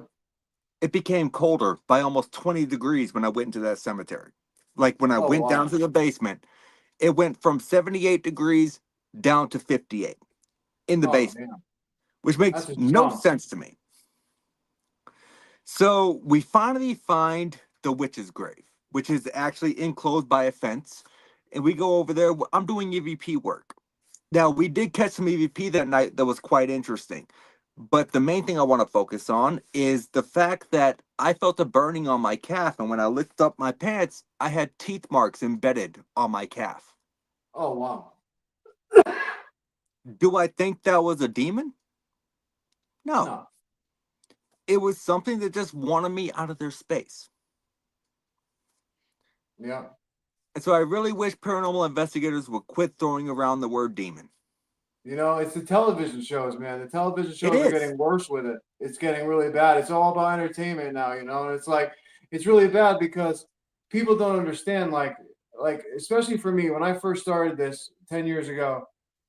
It became colder by almost 20 degrees when I went into that cemetery. Like when I Oh, went down wow. to the basement, it went from 78 degrees down to 58 in the Oh, basement, man. which makes That's a no jump. sense to me. So we finally find the witch's grave, which is actually enclosed by a fence. And we go over there. I'm doing EVP work. Now, we did catch some EVP that night that was quite interesting. But the main thing I want to focus on is the fact that I felt a burning on my calf. And when I lifted up my pants, I had teeth marks embedded on my calf. Oh, wow. Do I think that was a demon? No. No. It was something that just wanted me out of their space. Yeah. And so I really wish paranormal investigators would quit throwing around the word demon. You know, it's the television shows, man. The television It shows are is. getting worse with it. It's getting really bad. It's all about entertainment now, you know. And it's like it's really bad because people don't understand like especially for me when I first started this 10 years ago,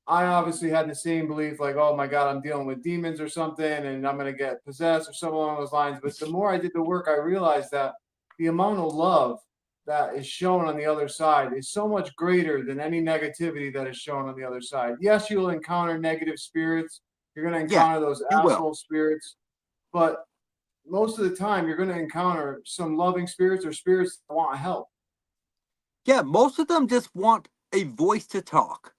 I obviously had the same belief like, "Oh my God, I'm dealing with demons or something and I'm going to get possessed or something along those lines." But the more I did the work, I realized that the amount of love that is shown on the other side is so much greater than any negativity that is shown on the other side. Yes, you'll encounter negative spirits. You're going to Yeah, encounter those you will. asshole spirits, but most of the time you're going to encounter some loving spirits or spirits that want help. Yeah, most of them just want a voice to talk.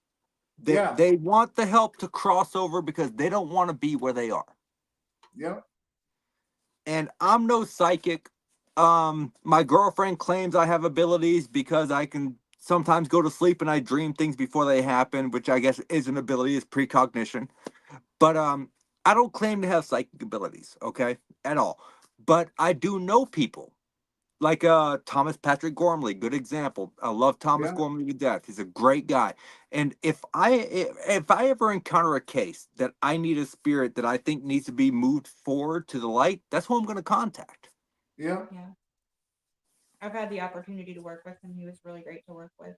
They Yeah. they want the help to cross over because they don't want to be where they are. Yeah. And I'm no psychic. My girlfriend claims I have abilities because I can sometimes go to sleep and I dream things before they happen, which I guess is an ability, is precognition. But I don't claim to have psychic abilities, okay, at all. But I do know people like Thomas Patrick Gormley, good example. I love Thomas Yeah. Gormley to death. He's a great guy. And if I ever encounter a case that I need a spirit that I think needs to be moved forward to the light, that's who I'm going to contact. Yeah. Yeah. I've had the opportunity to work with him. He was really great to work with.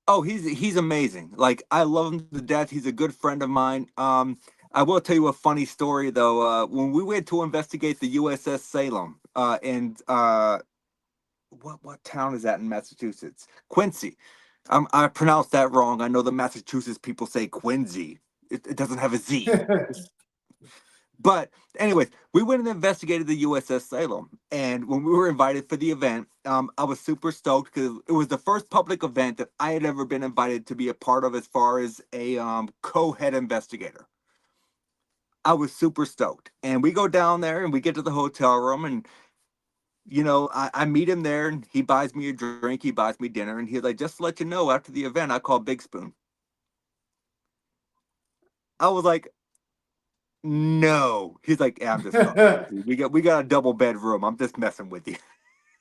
Oh, he's amazing. Like I love him to death. He's a good friend of mine. I will tell you a funny story though. When we went to investigate the USS Salem, and what town is that in Massachusetts? Quincy. I pronounced that wrong. I know the Massachusetts people say Quincy. It doesn't have a Z. But anyways, we went and investigated the USS Salem, and when we were invited for the event, I was super stoked because it was the first public event that I had ever been invited to be a part of as far as a co-head investigator. I was super stoked, and we go down there and we get to the hotel room, and I meet him there, and he buys me a drink, he buys me dinner, and he's like, "Just to let you know, after the event, I called Big Spoon." I was like, "No." He's like, "Yeah, I'm just fucking with There you. We got a double bedroom. I'm just messing with you."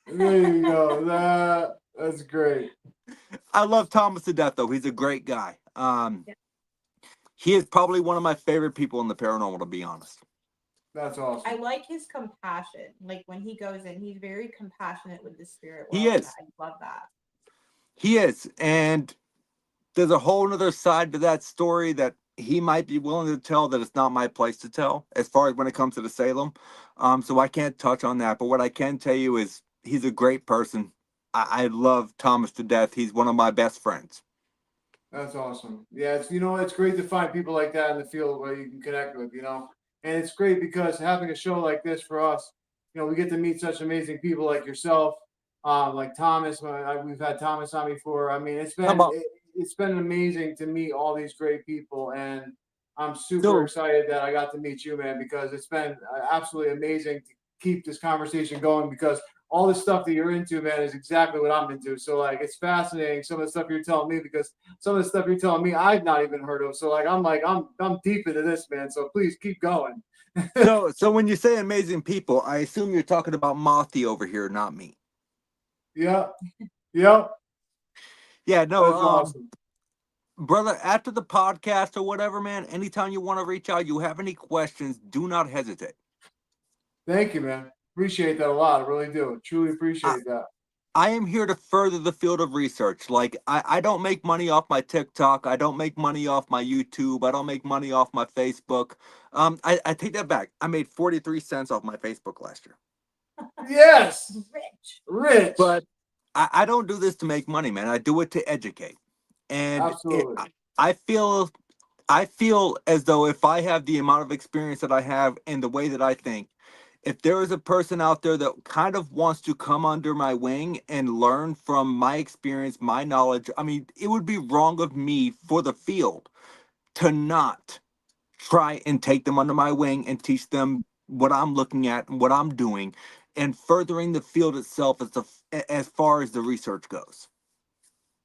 you go. That's great. I love Thomas to death, though. He's a great guy. Yeah. He is probably one of my favorite people in the paranormal, to be honest. That's I awesome. like his compassion. Like when he goes in, he's very compassionate with the spirit He world. And is. I love that. He is. And there's a whole other side to that story that he might be willing to tell that it's not my place to tell, as far as when it comes to the Salem. So I can't touch on that. But what I can tell you is he's a great person. I love Thomas to death. He's one of my best friends. That's awesome. Yeah, it's great to find people like that in the field where you can connect with, and it's great because having a show like this for us, we get to meet such amazing people like yourself, like Thomas. We've had Thomas on before. I mean, How about it's been amazing to meet all these great people, and I'm super so? excited that I got to meet you, man, because it's been absolutely amazing to keep this conversation going because all the stuff that you're into, man, is exactly what I'm into. So like, it's fascinating some of the stuff you're telling me because some of the stuff you're telling me I've not even heard of. So I'm deep into this, man. So please keep going. So when you say amazing people, I assume you're talking about Mothi over here, not me. Yeah, yeah, Yeah, no, that's awesome. brother, after the podcast or whatever, man, anytime you want to reach out, you have any questions, do not hesitate. Thank you, man. Appreciate that a lot. I really do. Truly I, appreciate that. I am here to further the field of research. Like, I don't make money off my TikTok. I don't make money off my YouTube. I don't make money off my Facebook. I take that back. I made 43 cents off my Facebook last year. Yes, Rich. Rich. But I don't do this to make money, man. I do it to educate. And Absolutely. I feel as though if I have the amount of experience that I have and the way that I think, if there is a person out there that kind of wants to come under my wing and learn from my experience, my knowledge, I mean, it would be wrong of me for the field to not try and take them under my wing and teach them what I'm looking at and what I'm doing and furthering the field itself as far as the research goes.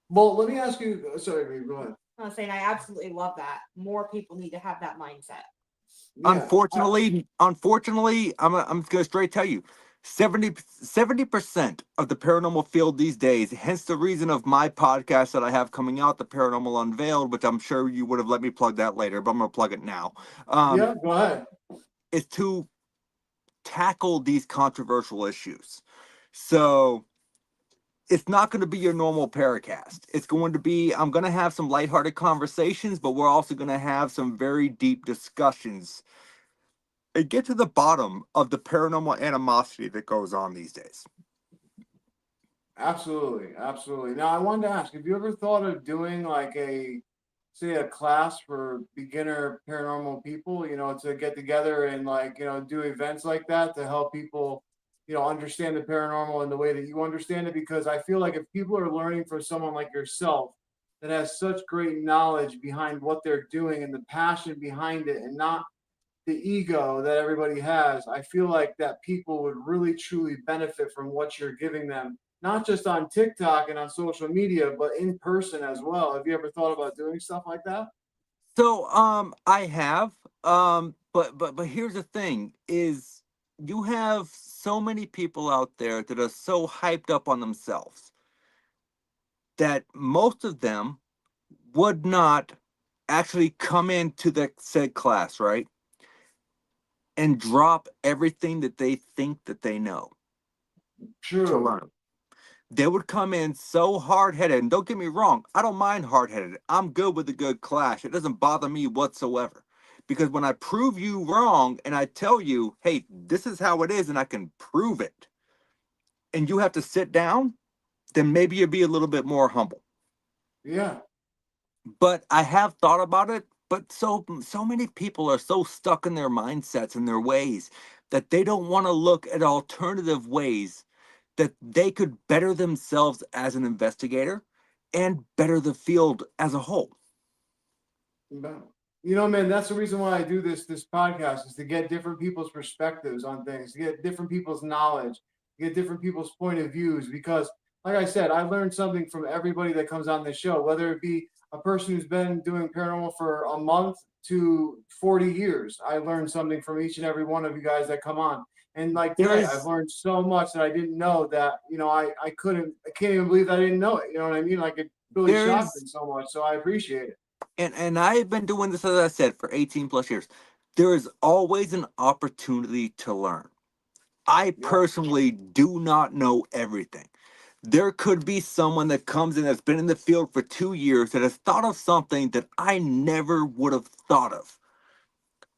Well, let me ask you. Sorry, go ahead. I was saying I absolutely love that. More people need to have that mindset. Yeah, Unfortunately, I'm just gonna straight tell you, 70% of the paranormal field these days, hence the reason of my podcast that I have coming out, The Paranormal Unveiled, which I'm sure you would have let me plug that later, but I'm gonna plug it now. yeah. Go ahead. Is to tackle these controversial issues. So it's not going to be your normal Paracast. It's going to be, I'm going to have some lighthearted conversations, but we're also going to have some very deep discussions and get to the bottom of the paranormal animosity that goes on these days. Absolutely, absolutely. Now, I wanted to ask, have you ever thought of doing like say a class for beginner paranormal people, to get together and like, do events like that to help people, understand the paranormal in the way that you understand it? Because I feel like if people are learning from someone like yourself that has such great knowledge behind what they're doing and the passion behind it and not the ego that everybody has, I feel like that people would really truly benefit from what you're giving them, not just on TikTok and on social media, but in person as well. Have you ever thought about doing stuff like that? So I have but here's the thing is you have so many people out there that are so hyped up on themselves that most of them would not actually come into the said class, right? And drop everything that they think that they know to True. learn. They would come in so hard-headed, and don't get me wrong, I don't mind hard-headed. I'm good with a good clash. It doesn't bother me whatsoever. Because when I prove you wrong and I tell you, hey, this is how it is, and I can prove it, and you have to sit down, then maybe you'll be a little bit more humble. Yeah. But I have thought about it, but so many people are so stuck in their mindsets and their ways that they don't want to look at alternative ways that they could better themselves as an investigator and better the field as a whole. Man, that's the reason why I do this podcast is to get different people's perspectives on things, to get different people's knowledge, to get different people's point of views. Because, like I said, I learned something from everybody that comes on this show, whether it be a person who's been doing paranormal for a month to 40 years. I learned something from each and every one of you guys that come on. And like There today, is I've learned so much that I didn't know that, I can't even believe I didn't know it. You know what I mean? Like it really shocked me there's so much. So I appreciate it. and I've been doing this, as I said, for 18 plus years. There is always an opportunity to learn. I Yep. personally do not know everything. There could be someone that comes in that's been in the field for 2 years that has thought of something that I never would have thought of.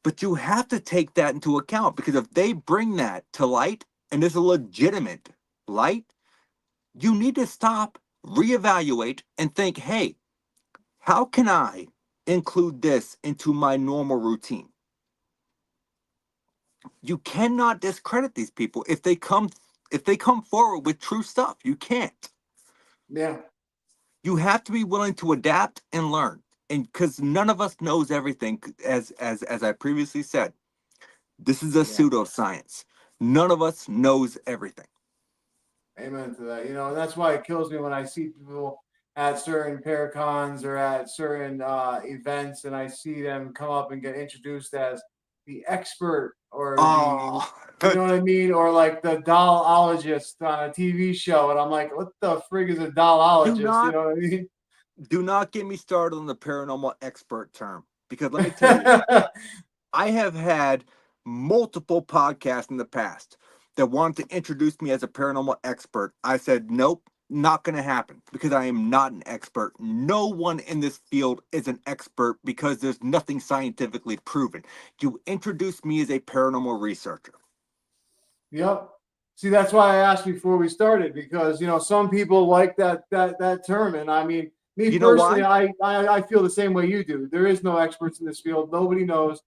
But you have to take that into account, because if they bring that to light and there's a legitimate light, you need to stop, reevaluate, and think, hey, how can I include this into my normal routine? You cannot discredit these people if they come forward with true stuff. You can't. Yeah. You have to be willing to adapt and learn. And because none of us knows everything, as I previously said, this is a Yeah. pseudoscience. None of us knows everything. Amen to that. And that's why it kills me when I see people at certain paracons or at certain events, and I see them come up and get introduced as the expert or the, Oh, you know what I mean, or like the dollologist on a TV show, and I'm like, what the frig is a do dollologist? You not know what I mean? do not get me started on the paranormal expert term, because let me tell you, I have had multiple podcasts in the past that wanted to introduce me as a paranormal expert. I said, nope, not going to happen, because I am not an expert. No one in this field is an expert, because there's nothing scientifically proven. You introduce me as a paranormal researcher. Yep. See, that's why I asked before we started, because some people like that term, and I mean, me You know personally, why? I feel the same way you do. There is no experts in this field. Nobody knows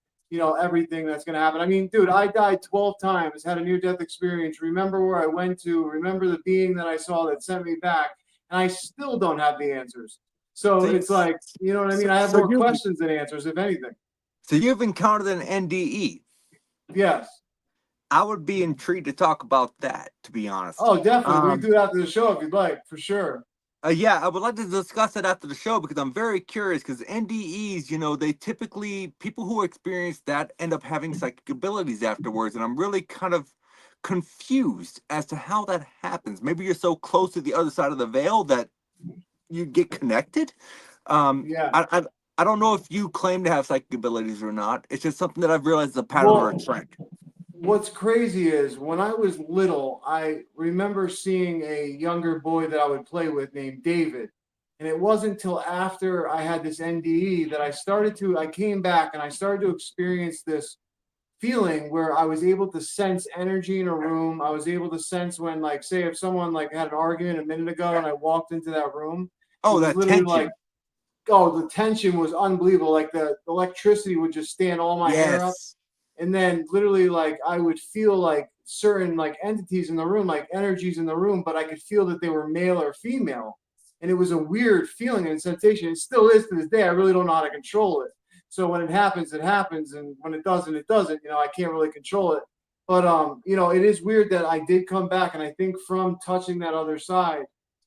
everything that's going to happen. I mean, dude, I died 12 times, had a near-death experience. Remember where I went to? Remember the being that I saw that sent me back, and I still don't have the answers. So So, you, it's like, you know what I so, mean? I have so more you've questions than answers, if anything. so you've encountered an NDE. Yes. I would be intrigued to talk about that, to be honest. Oh, definitely. We can Um, do it after the show if you'd like, for sure. yeah, I would like to discuss it after the show, because I'm very curious. Because NDEs, they typically, people who experience that end up having psychic abilities afterwards, and I'm really kind of confused as to how that happens. Maybe you're so close to the other side of the veil that you get connected. Um, Yeah. I, I, I don't know if you claim to have psychic abilities or not. It's just something that I've realized is a pattern or a Well, trend. what's crazy is when I was little, I remember seeing a younger boy that I would play with named David. And it wasn't until after I had this NDE that I came back and I started to experience this feeling where I was able to sense energy in a room. I was able to sense when, like, say, if someone like had an argument a minute ago and I walked into that room, it Oh, was that literally like, tension. oh, the tension was unbelievable. Like the electricity would just stand all my hair up. Yes. And then literally like I would feel like certain like entities in the room, like energies in the room, but I could feel that they were male or female. And it was a weird feeling and sensation. It still is to this day. I really don't know how to control it. So when it happens, it happens. And when it doesn't, it doesn't. I can't really control it. But it is weird that I did come back. And I think from touching that other side,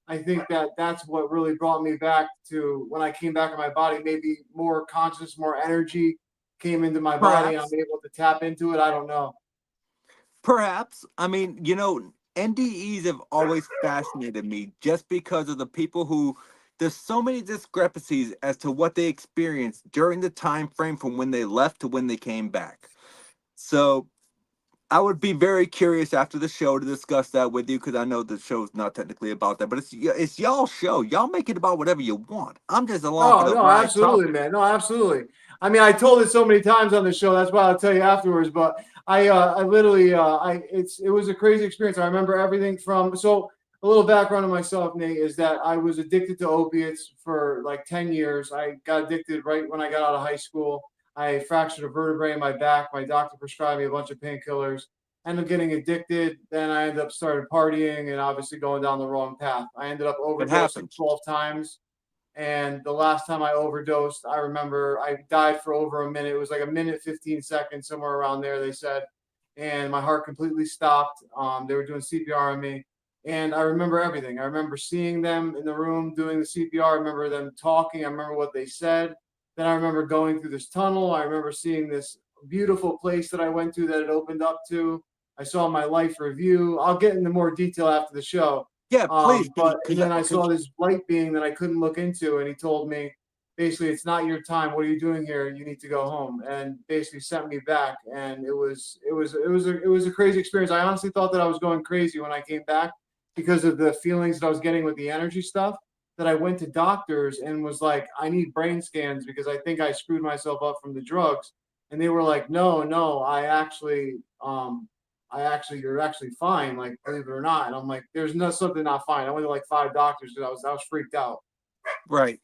I think that that's what really brought me back to when I came back in my body, maybe more conscious, more energy came into my body and I'm Perhaps. able to tap into it. I don't know. Perhaps. I mean, NDEs have always fascinated me, just because of the people who, there's so many discrepancies as to what they experienced during the time frame from when they left to when they came back. So I would be very curious after the show to discuss that with you, because I know the show's not technically about that, but it's y'all's show. Y'all make it about whatever you want. I'm just along for Oh the no, ride absolutely, talking. man. No, absolutely. I mean, I told it so many times on the show. That's why I'll tell you afterwards. But I literally, it was a crazy experience. I remember everything from. So a little background on myself, Nate, is that I was addicted to opiates for like 10 years. I got addicted right when I got out of high school. I fractured a vertebrae in my back. My doctor prescribed me a bunch of painkillers. Ended up getting addicted. Then I ended up started partying and obviously going down the wrong path. I ended up It overdosing happens. 12 times. And the last time I overdosed, I remember I died for over a minute. It was like a minute, 15 seconds, somewhere around there, they said. And my heart completely stopped. They were doing CPR on me. And I remember everything. I remember seeing them in the room doing the CPR. I remember them talking. I remember what they said. Then I remember going through this tunnel. I remember seeing this beautiful place that I went to that it opened up to. I saw my life review. I'll get into more detail after the show. Yeah, please. And then I saw this light being that I couldn't look into, and he told me, basically, it's not your time. What are you doing here? You need to go home, and basically sent me back. And it was a crazy experience. I honestly thought that I was going crazy when I came back because of the feelings that I was getting with the energy stuff. That I went to doctors and was like, I need brain scans because I think I screwed myself up from the drugs. And they were like, no, you're actually fine, like, believe it or not. And I'm like, there's no something not fine. I went to like 5 doctors because I was freaked out. Right.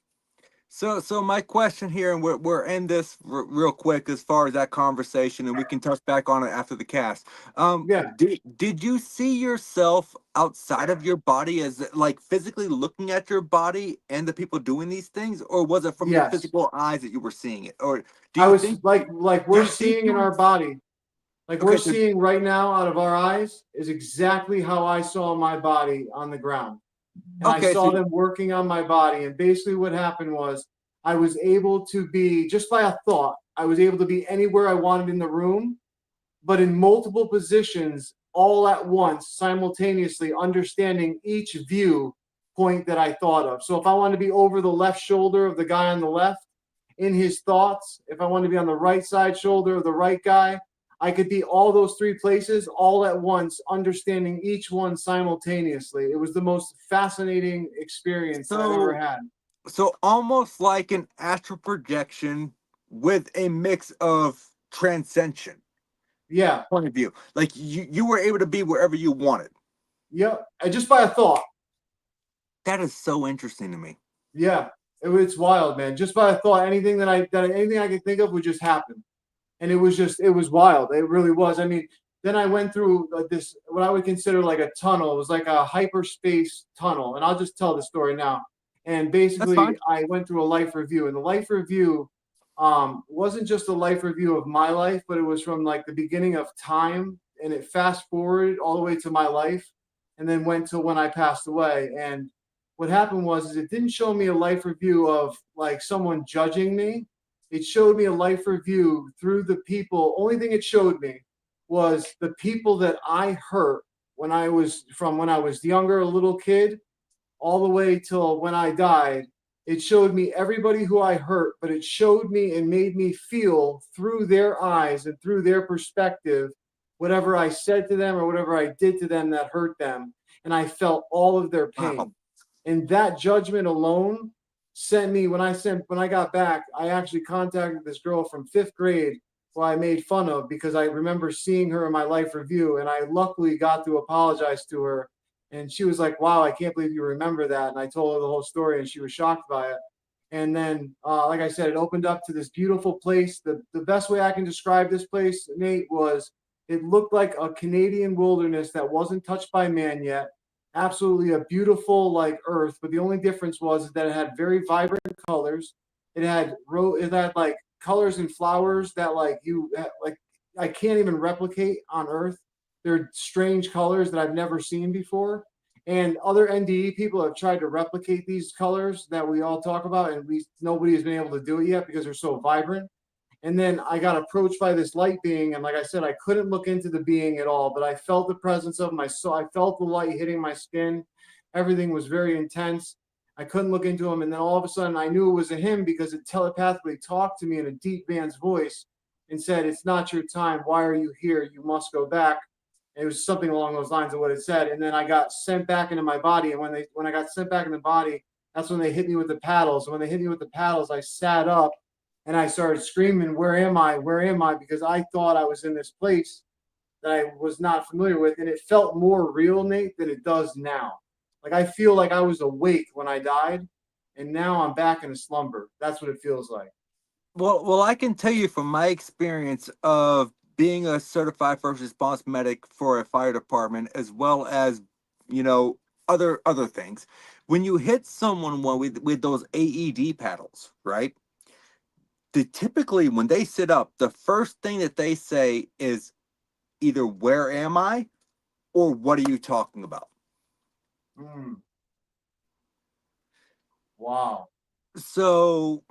So my question here, and we're in this real quick as far as that conversation, and we can touch back on it after the cast. Yeah, Did you see yourself outside of your body as like physically looking at your body and the people doing these things, or was it from your yes. physical eyes that you were seeing it, or do I you was think? like Do we're you think seeing you in were our body, like we're okay? So seeing right now out of our eyes is exactly how I saw my body on the ground. And I okay, so saw them working on my body. And basically what happened was I was able to be, just by a thought, I was able to be anywhere I wanted in the room, but in multiple positions all at once, simultaneously understanding each view point that I thought of. So if I wanted to be over the left shoulder of the guy on the left in his thoughts, if I wanted to be on the right side shoulder of the right guy, I could be all those 3 places all at once, understanding each one simultaneously. It was the most fascinating experience I've ever so had. so almost like an astral projection with a mix of transcension Yeah, point of view. Like you were able to be wherever you wanted. yep. And just by a thought. That is so interesting to me. Yeah, it's wild, man. Just by a thought, anything I could think of would just happen, and it was wild. It really was. I mean, then I went through this what I would consider like a tunnel. It was like a hyperspace tunnel, and I'll just tell the story now. And That's basically, fine. I went through a life review, and the life review wasn't just a life review of my life, but it was from like the beginning of time, and it fast forwarded all the way to my life, and then went to when I passed away. And what happened was is it didn't show me a life review of like someone judging me. It showed me a life review through the people. Only thing it showed me was the people that I hurt when I was younger, a little kid, all the way till when I died. It showed me everybody who I hurt, but it showed me and made me feel through their eyes and through their perspective whatever I said to them or whatever I did to them that hurt them. And I felt all of their Wow. pain. And that judgment alone sent me when I got back, I actually contacted this girl from 5th grade who I made fun of because I remember seeing her in my life review, and I luckily got to apologize to her. And she was like, wow, I can't believe you remember that. And I told her the whole story, and she was shocked by it. And then, like I said, it opened up to this beautiful place. The best way I can describe this place, Nate, was it looked like a Canadian wilderness that wasn't touched by man yet. Absolutely a beautiful like earth, but the only difference was that it had very vibrant colors. It had like colors and flowers that like I can't even replicate on earth. They're strange colors that I've never seen before. And other NDE people have tried to replicate these colors that we all talk about, and nobody has been able to do it yet because they're so vibrant. And then I got approached by this light being, and like I said, I couldn't look into the being at all, but I felt the presence of my soul. I felt the light hitting my skin. Everything was very intense. I couldn't look into him, and then all of a sudden I knew it was a him because it telepathically talked to me in a deep man's voice and said, "It's not your time. Why are you here? You must go back." It was something along those lines of what it said. And then I got sent back into my body. And when I got sent back in the body, that's when they hit me with the paddles. And when they hit me with the paddles, I sat up and I started screaming, "Where am I? Where am I?" Because I thought I was in this place that I was not familiar with. And it felt more real, Nate, than it does now. Like I feel like I was awake when I died, and now I'm back in a slumber. That's what it feels like. Well, I can tell you from my experience of being a certified first response medic for a fire department, as well as other things. When you hit someone with those AED paddles, right? They typically, when they sit up, the first thing that they say is either "Where am I?" or "What are you talking about?" Mm. Wow. So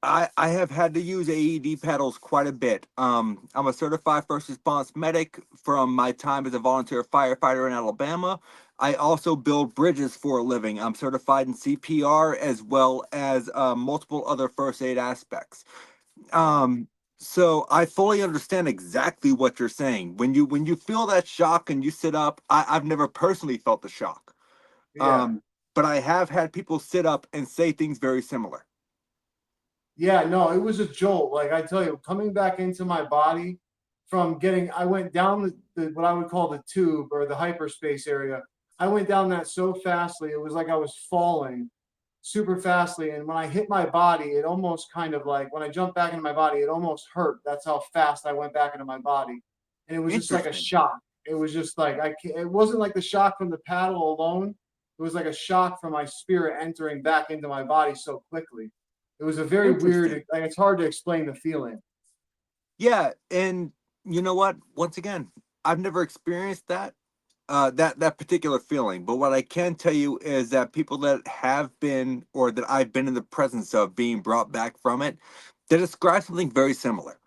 I have had to use AED paddles quite a bit. I'm a certified first response medic from my time as a volunteer firefighter in Alabama. I also build bridges for a living. I'm certified in CPR as well as multiple other first aid aspects. Um, so I fully understand exactly what you're saying. When you feel that shock and you sit up, I've never personally felt the shock. Yeah. Um, but I have had people sit up and say things very similar. Yeah, no, it was a jolt. Like I tell you, coming back into my body from getting, I went down the what I would call the tube or the hyperspace area. I went down that so fastly, it was like I was falling super fastly. And when I hit my body, it almost kind of like when I jumped back into my body, it almost hurt. That's how fast I went back into my body. And it was just like a Interesting. shock. It was just like, I can't, it wasn't like the shock from the paddle alone. It was like a shock from my spirit entering back into my body so quickly. It was a very weird, Interesting. like it's hard to explain the feeling. Yeah, and you know what? Once again, I've never experienced that particular feeling. But what I can tell you is that people that have been or that I've been in the presence of being brought back from it, they describe something very similar.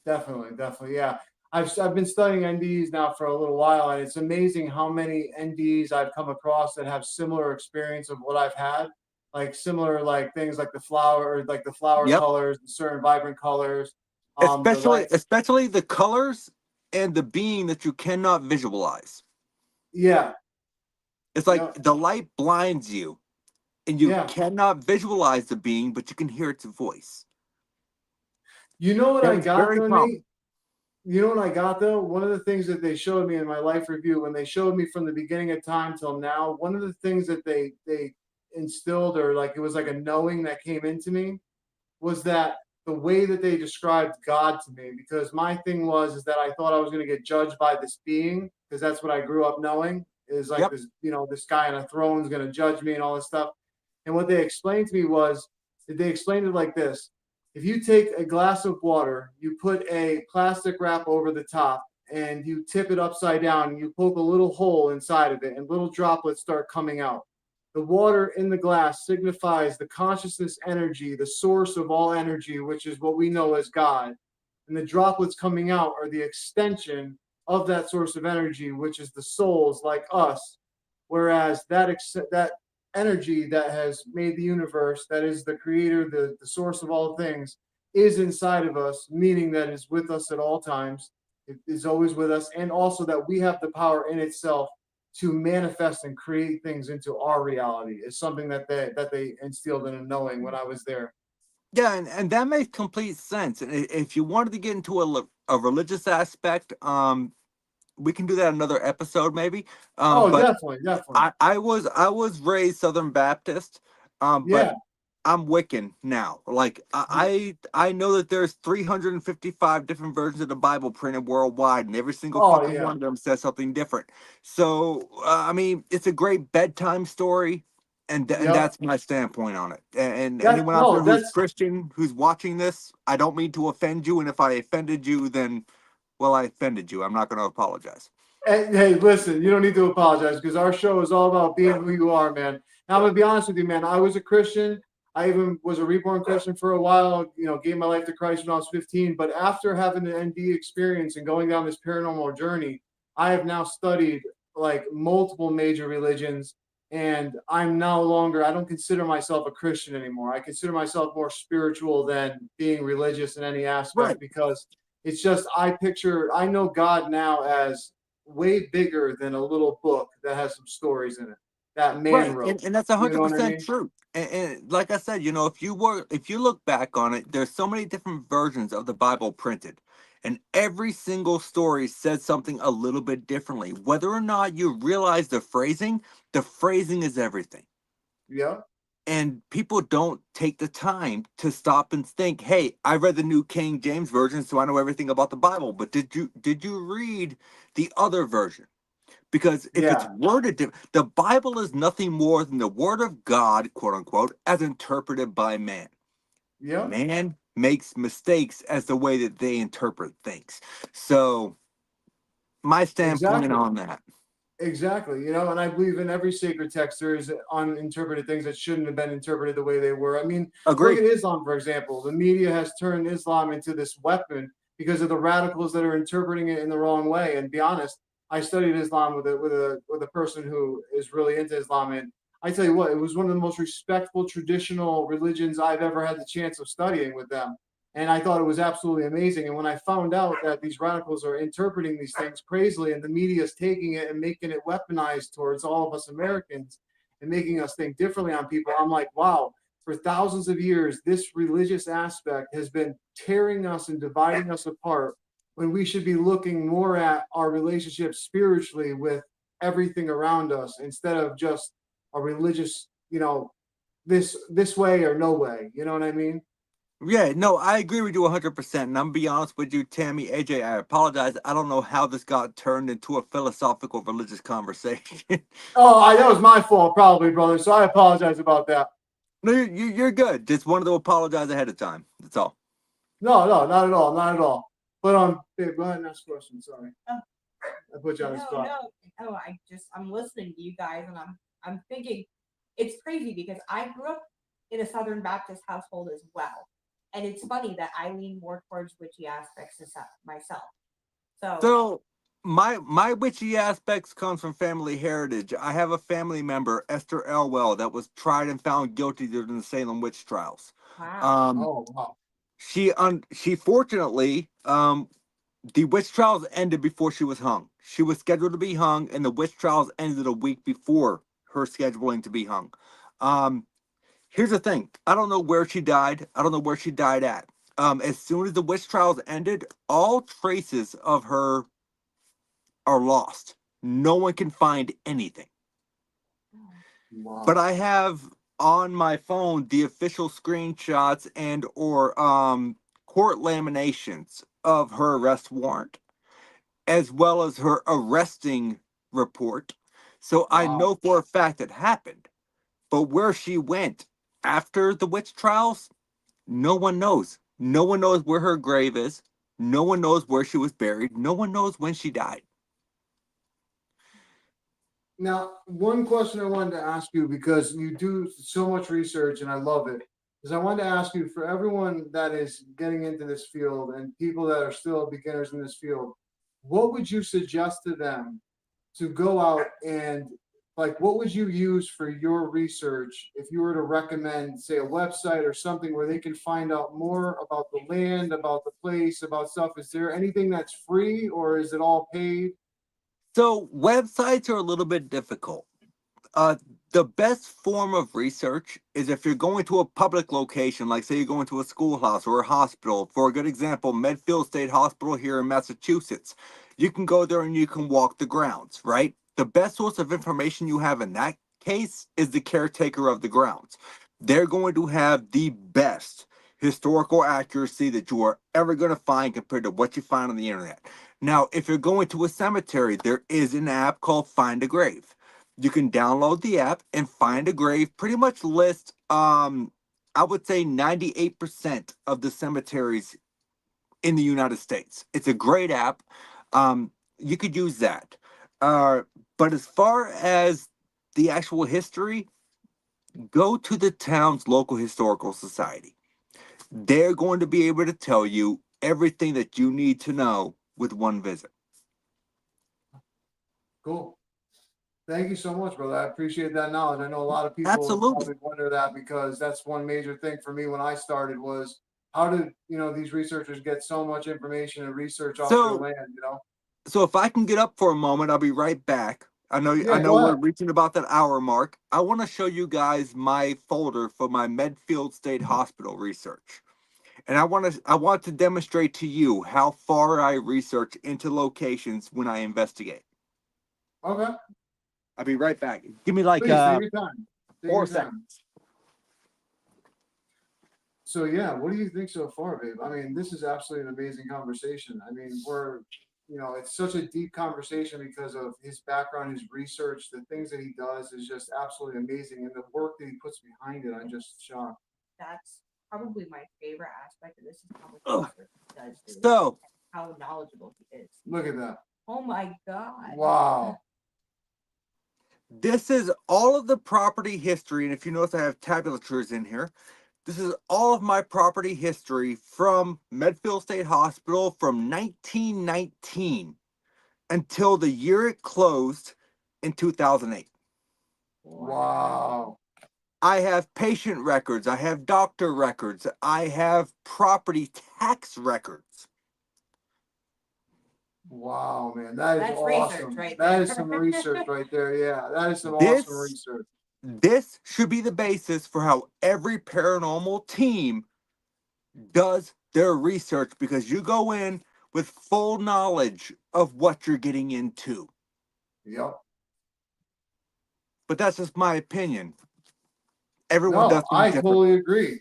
Definitely, definitely. Yeah. I've been studying NDs now for a little while, and it's amazing how many NDs I've come across that have similar experience of what I've had. Like similar like things like the flower or like the flower Yep. colors, certain vibrant colors. The Especially light. especially the colors and the being that you cannot visualize. Yeah. It's like Yeah. the light blinds you and you Yeah. cannot visualize the being, but you can hear its voice. You know what That I is got very though, common. Nate? You know what I got though? One of the things that they showed me in my life review, when they showed me from the beginning of time till now, one of the things that they instilled or like it was like a knowing that came into me was that the way that they described God to me, because my thing was is that I thought I was going to get judged by this being, because that's what I grew up knowing is like Yep. this, this guy on a throne is going to judge me and all this stuff. And what they explained to me was that they explained it like this: if you take a glass of water, you put a plastic wrap over the top, and you tip it upside down, and you poke a little hole inside of it, and little droplets start coming out. The water in the glass signifies the consciousness energy, the source of all energy, which is what we know as God. And the droplets coming out are the extension of that source of energy, which is the souls like us. Whereas that energy that has made the universe, that is the creator, the source of all things, is inside of us, meaning that is with us at all times. It is always with us, and also that we have the power in itself to manifest and create things into our reality is something that they instilled in a knowing when I was there. Yeah, and that makes complete sense. And if you wanted to get into a religious aspect, we can do that another episode maybe. Oh, But definitely, definitely. I was raised Southern Baptist, but Yeah. I'm Wiccan now. Like I know that there's 355 different versions of the Bible printed worldwide, and every single Oh, fucking yeah. one of them says something different. So I mean, it's a great bedtime story, and Yep. that's my standpoint on it. And That anyone out there no, who's that's Christian who's watching this, I don't mean to offend you, and if I offended you, then well, I offended you. I'm not going to apologize. hey, listen, you don't need to apologize because our show is all about being who you are, man. Now, I'm gonna be honest with you, man. I was a Christian. I even was a reborn Christian for a while. Gave my life to Christ when I was 15. But after having the ND experience and going down this paranormal journey, I have now studied like multiple major religions, and I'm no longer. I don't consider myself a Christian anymore. I consider myself more spiritual than being religious in any aspect Right. because it's just I know God now as way bigger than a little book that has some stories in it that man Right, wrote. and that's You know what I 100% mean? true. And like I said, if you look back on it, there's so many different versions of the Bible printed, and every single story says something a little bit differently. Whether or not you realize the phrasing is everything. Yeah, And people don't take the time to stop and think, "Hey, I read the New King James version, so I know everything about the Bible." But did you read the other version? Because if it's yeah, worded, the Bible is nothing more than the word of God, quote unquote, as interpreted by man. yeah. Man makes mistakes as the way that they interpret things. So, my standpoint Exactly. on that. Exactly, you know, and I believe in every sacred text there is uninterpreted things that shouldn't have been interpreted the way they were. I mean, look Agree. at Islam, for example. The media has turned Islam into this weapon because of the radicals that are interpreting it in the wrong way. And be honest, I studied Islam with a person who is really into Islam, and I tell you what, it was one of the most respectful traditional religions I've ever had the chance of studying with them. And I thought it was absolutely amazing. And when I found out that these radicals are interpreting these things crazily and the media is taking it and making it weaponized towards all of us Americans and making us think differently on people, I'm like, wow, for thousands of years, this religious aspect has been tearing us and dividing us apart when we should be looking more at our relationship spiritually with everything around us instead of just a religious, this way or no way. You know what I mean? Yeah, no, I agree with you 100%. And I'm gonna be honest with you, Tammy, AJ, I apologize. I don't know how this got turned into a philosophical religious conversation. Oh, that was my fault, probably, brother. So I apologize about that. No, you're good. Just wanted to apologize ahead of time. That's all. No, no, not at all, not at all. But babe, go ahead and ask a question. Sorry, Oh. I put you on the spot. No. I'm listening to you guys, and I'm thinking it's crazy because I grew up in a Southern Baptist household as well, and it's funny that I lean more towards witchy aspects myself. So my witchy aspects comes from family heritage. I have a family member, Esther Elwell, that was tried and found guilty during the Salem witch trials. Wow. Oh, wow. She fortunately the witch trials ended before she was hung. She was scheduled to be hung, and the witch trials ended a week before her scheduling to be hung. Here's the thing: I don't know where she died. I don't know where she died at. As soon as the witch trials ended, all traces of her are lost. No one can find anything. Wow. But I have on my phone the official screenshots and or court laminations of her arrest warrant, as well as her arresting report. So I Wow. know for a fact it happened. But where she went after the witch trials, no one knows. No one knows where her grave is. No one knows where she was buried. No one knows when she died. Now, one question I wanted to ask you, because you do so much research and I love it, is I wanted to ask you, for everyone that is getting into this field and people that are still beginners in this field, what would you suggest to them to go out and, like, what would you use for your research if you were to recommend, say, a website or something where they can find out more about the land, about the place, about stuff? Is there anything that's free or is it all paid? So websites are a little bit difficult. Uh, the best form of research is if you're going to a public location, like say you're going to a schoolhouse or a hospital. For a good example, Medfield State Hospital here in Massachusetts. You can go there and you can walk the grounds, right? The best source of information you have in that case is the caretaker of the grounds. They're going to have the best historical accuracy that you are ever going to find compared to what you find on the internet. Now, if you're going to a cemetery, there is an app called Find a Grave. You can download the app and find a grave. Pretty much list, I would say 98% of the cemeteries in the United States. It's a great app. You could use that. But as far as the actual history, go to the town's local historical society. They're going to be able to tell you everything that you need to know with one visit. Cool. Thank you so much, brother. I appreciate that knowledge. I know a lot of people Absolutely. probably wonder that, because that's one major thing for me when I started was, how did, these researchers get so much information and research off their So land? So if I can get up for a moment, I'll be right back. I Yeah, know go we're ahead. reaching about that hour mark. I want to show you guys my folder for my Medfield State Hospital research. And I want to demonstrate to you how far I research into locations when I investigate. Okay. I'll be right back. Give me like Please take your time. Take 4 your seconds. time. So yeah, what do you think so far, babe? I mean, this is absolutely an amazing conversation. I mean, it's such a deep conversation because of his background, his research, the things that he does is just absolutely amazing, and the work that he puts behind it, I'm just shocked. That's probably my favorite aspect of this is how much Ugh. research he does do, So how knowledgeable he is. Look at that. Oh my God. Wow. This is all of the property history, and if you notice, I have tabulatures in here. This is all of my property history from Medfield State Hospital from 1919 until the year it closed in 2008. Wow. I have patient records, I have doctor records, I have property tax records. Wow, man. That is That's awesome. research right That there. is some research right there. Yeah, that is some This awesome research. this should be the basis for how every paranormal team does their research, because you go in with full knowledge of what you're getting into. Yep. But that's just my opinion. Everyone No, does things I different. totally agree.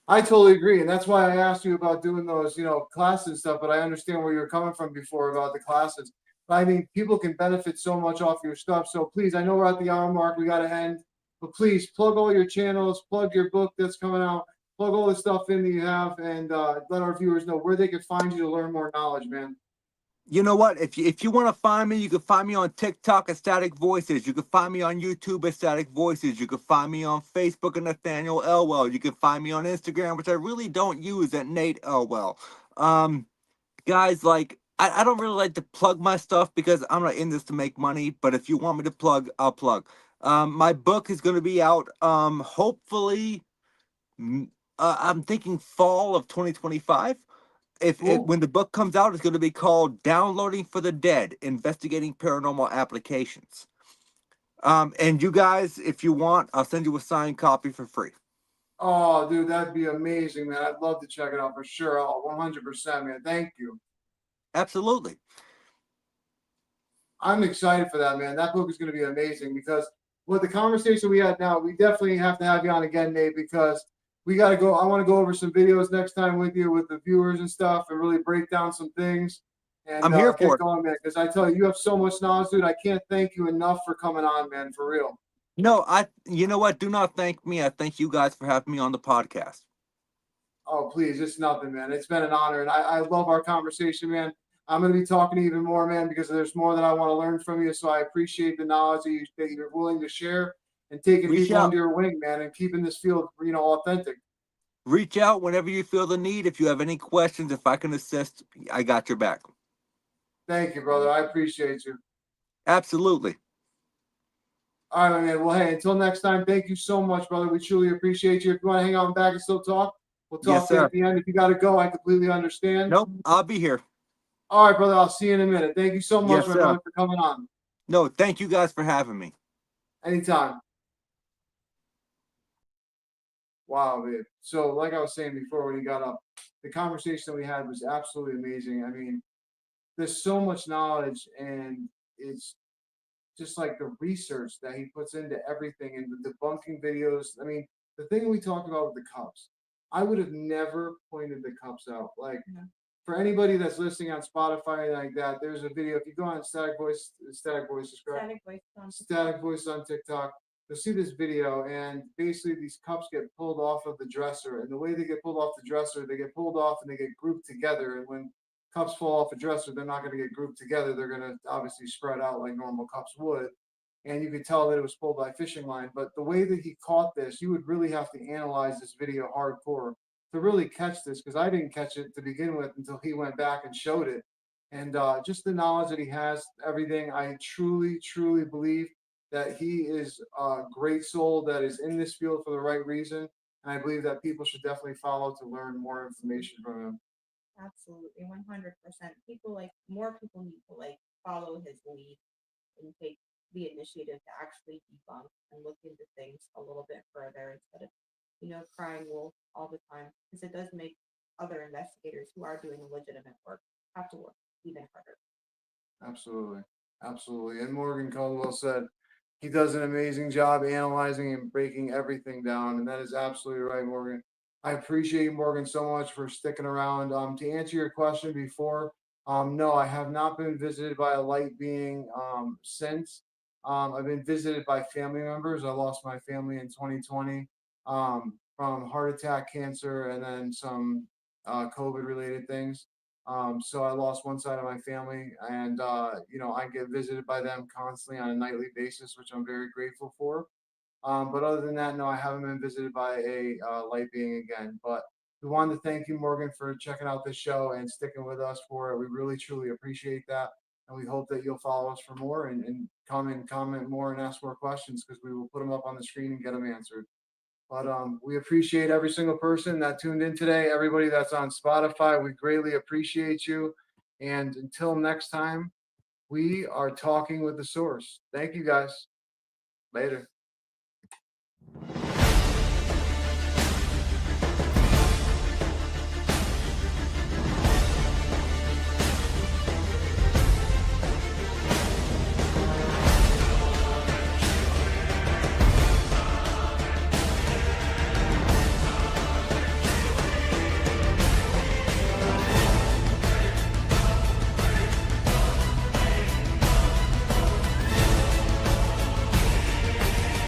I totally agree. And that's why I asked you about doing those, classes and stuff, but I understand where you're coming from before about the classes. But I mean, people can benefit so much off your stuff. So please, I know we're at the hour mark, we got to end, but please plug all your channels, plug your book that's coming out, plug all the stuff in that you have, and let our viewers know where they can find you to learn more knowledge, man. You know what? If you want to find me, you can find me on TikTok at Static Voices. You can find me on YouTube at Static Voices. You can find me on Facebook at Nathaniel Elwell. You can find me on Instagram, which I really don't use, at Nate Elwell. Guys, like, I don't really like to plug my stuff because I'm not in this to make money. But if you want me to plug, I'll plug. My book is going to be out, hopefully, I'm thinking fall of 2025. Cool. When the book comes out, it's going to be called Downloading for the Dead: Investigating Paranormal Applications. And you guys, if you want, I'll send you a signed copy for free. Oh, dude, that'd be amazing, man. I'd love to check it out for sure. Oh, 100%, man. Thank you. Absolutely. I'm excited for that, man. That book is going to be amazing because with the conversation we had now, we definitely have to have you on again, Nate, because we got to go. I want to go over some videos next time with you, with the viewers and stuff, and really break down some things and I'm here for get it. going, man. Because I tell you, you have so much knowledge, dude. I can't thank you enough for coming on, man, for real. No, you know what? Do not thank me. I thank you guys for having me on the podcast. Oh, please, it's nothing, man. It's been an honor, and I love our conversation, man. I'm going to be talking to you even more, man, because there's more that I want to learn from you. So I appreciate the knowledge that you're willing to share and taking Reach people out. under your wing, man, and keeping this field, authentic. Reach out whenever you feel the need. If you have any questions, if I can assist, I got your back. Thank you, brother. I appreciate you. Absolutely. All right, man. Well, hey, until next time, thank you so much, brother. We truly appreciate you. If you want to hang out and back and still talk, we'll Yes, talk to you sir. at the end. If you got to go, I completely understand. Nope, I'll be here. All right, brother. I'll see you in a minute. Thank you so much, Yes, my sir. brother, for coming on. No, thank you guys for having me. Anytime. Wow, babe. So, like I was saying before when he got up, the conversation we had was absolutely amazing. I mean, there's so much knowledge, and it's just like the research that he puts into everything and the debunking videos. I mean, the thing we talked about with the cups, I would have never pointed the cups out. Like, for anybody that's listening on Spotify like that, there's a video. If you go on Static Voices, correct? Static Voice on TikTok. You'll see this video, and basically these cups get pulled off of the dresser, and the way they get pulled off the dresser, they get pulled off and they get grouped together. And when cups fall off a dresser, they're not going to get grouped together. They're going to obviously spread out like normal cups would. And you could tell that it was pulled by a fishing line. But the way that he caught this, you would really have to analyze this video hardcore to really catch this, because I didn't catch it to begin with until he went back and showed it. And just the knowledge that he has, everything, I truly, truly believe that he is a great soul that is in this field for the right reason. And I believe that people should definitely follow to learn more information from him. Absolutely, 100%. More people need to follow his lead and take the initiative to actually debunk and look into things a little bit further instead of, crying wolf all the time, because it does make other investigators who are doing legitimate work have to work even harder. Absolutely. Absolutely. And Morgan Caldwell said he does an amazing job analyzing and breaking everything down. And that is absolutely right, Morgan. I appreciate Morgan so much for sticking around. To answer your question before, no, I have not been visited by a light being since. I've been visited by family members. I lost my family in 2020 from heart attack, cancer, and then some COVID related things. So I lost one side of my family, and you know, I get visited by them constantly on a nightly basis, which I'm very grateful for. But other than that, no, I haven't been visited by a light being again. But we wanted to thank you, Morgan, for checking out this show and sticking with us for it. We really, truly appreciate that. And we hope that you'll follow us for more and come and comment more and ask more questions, because we will put them up on the screen and get them answered. But we appreciate every single person that tuned in today. Everybody that's on Spotify, we greatly appreciate you. And until next time, we are talking with the source. Thank you, guys. Later.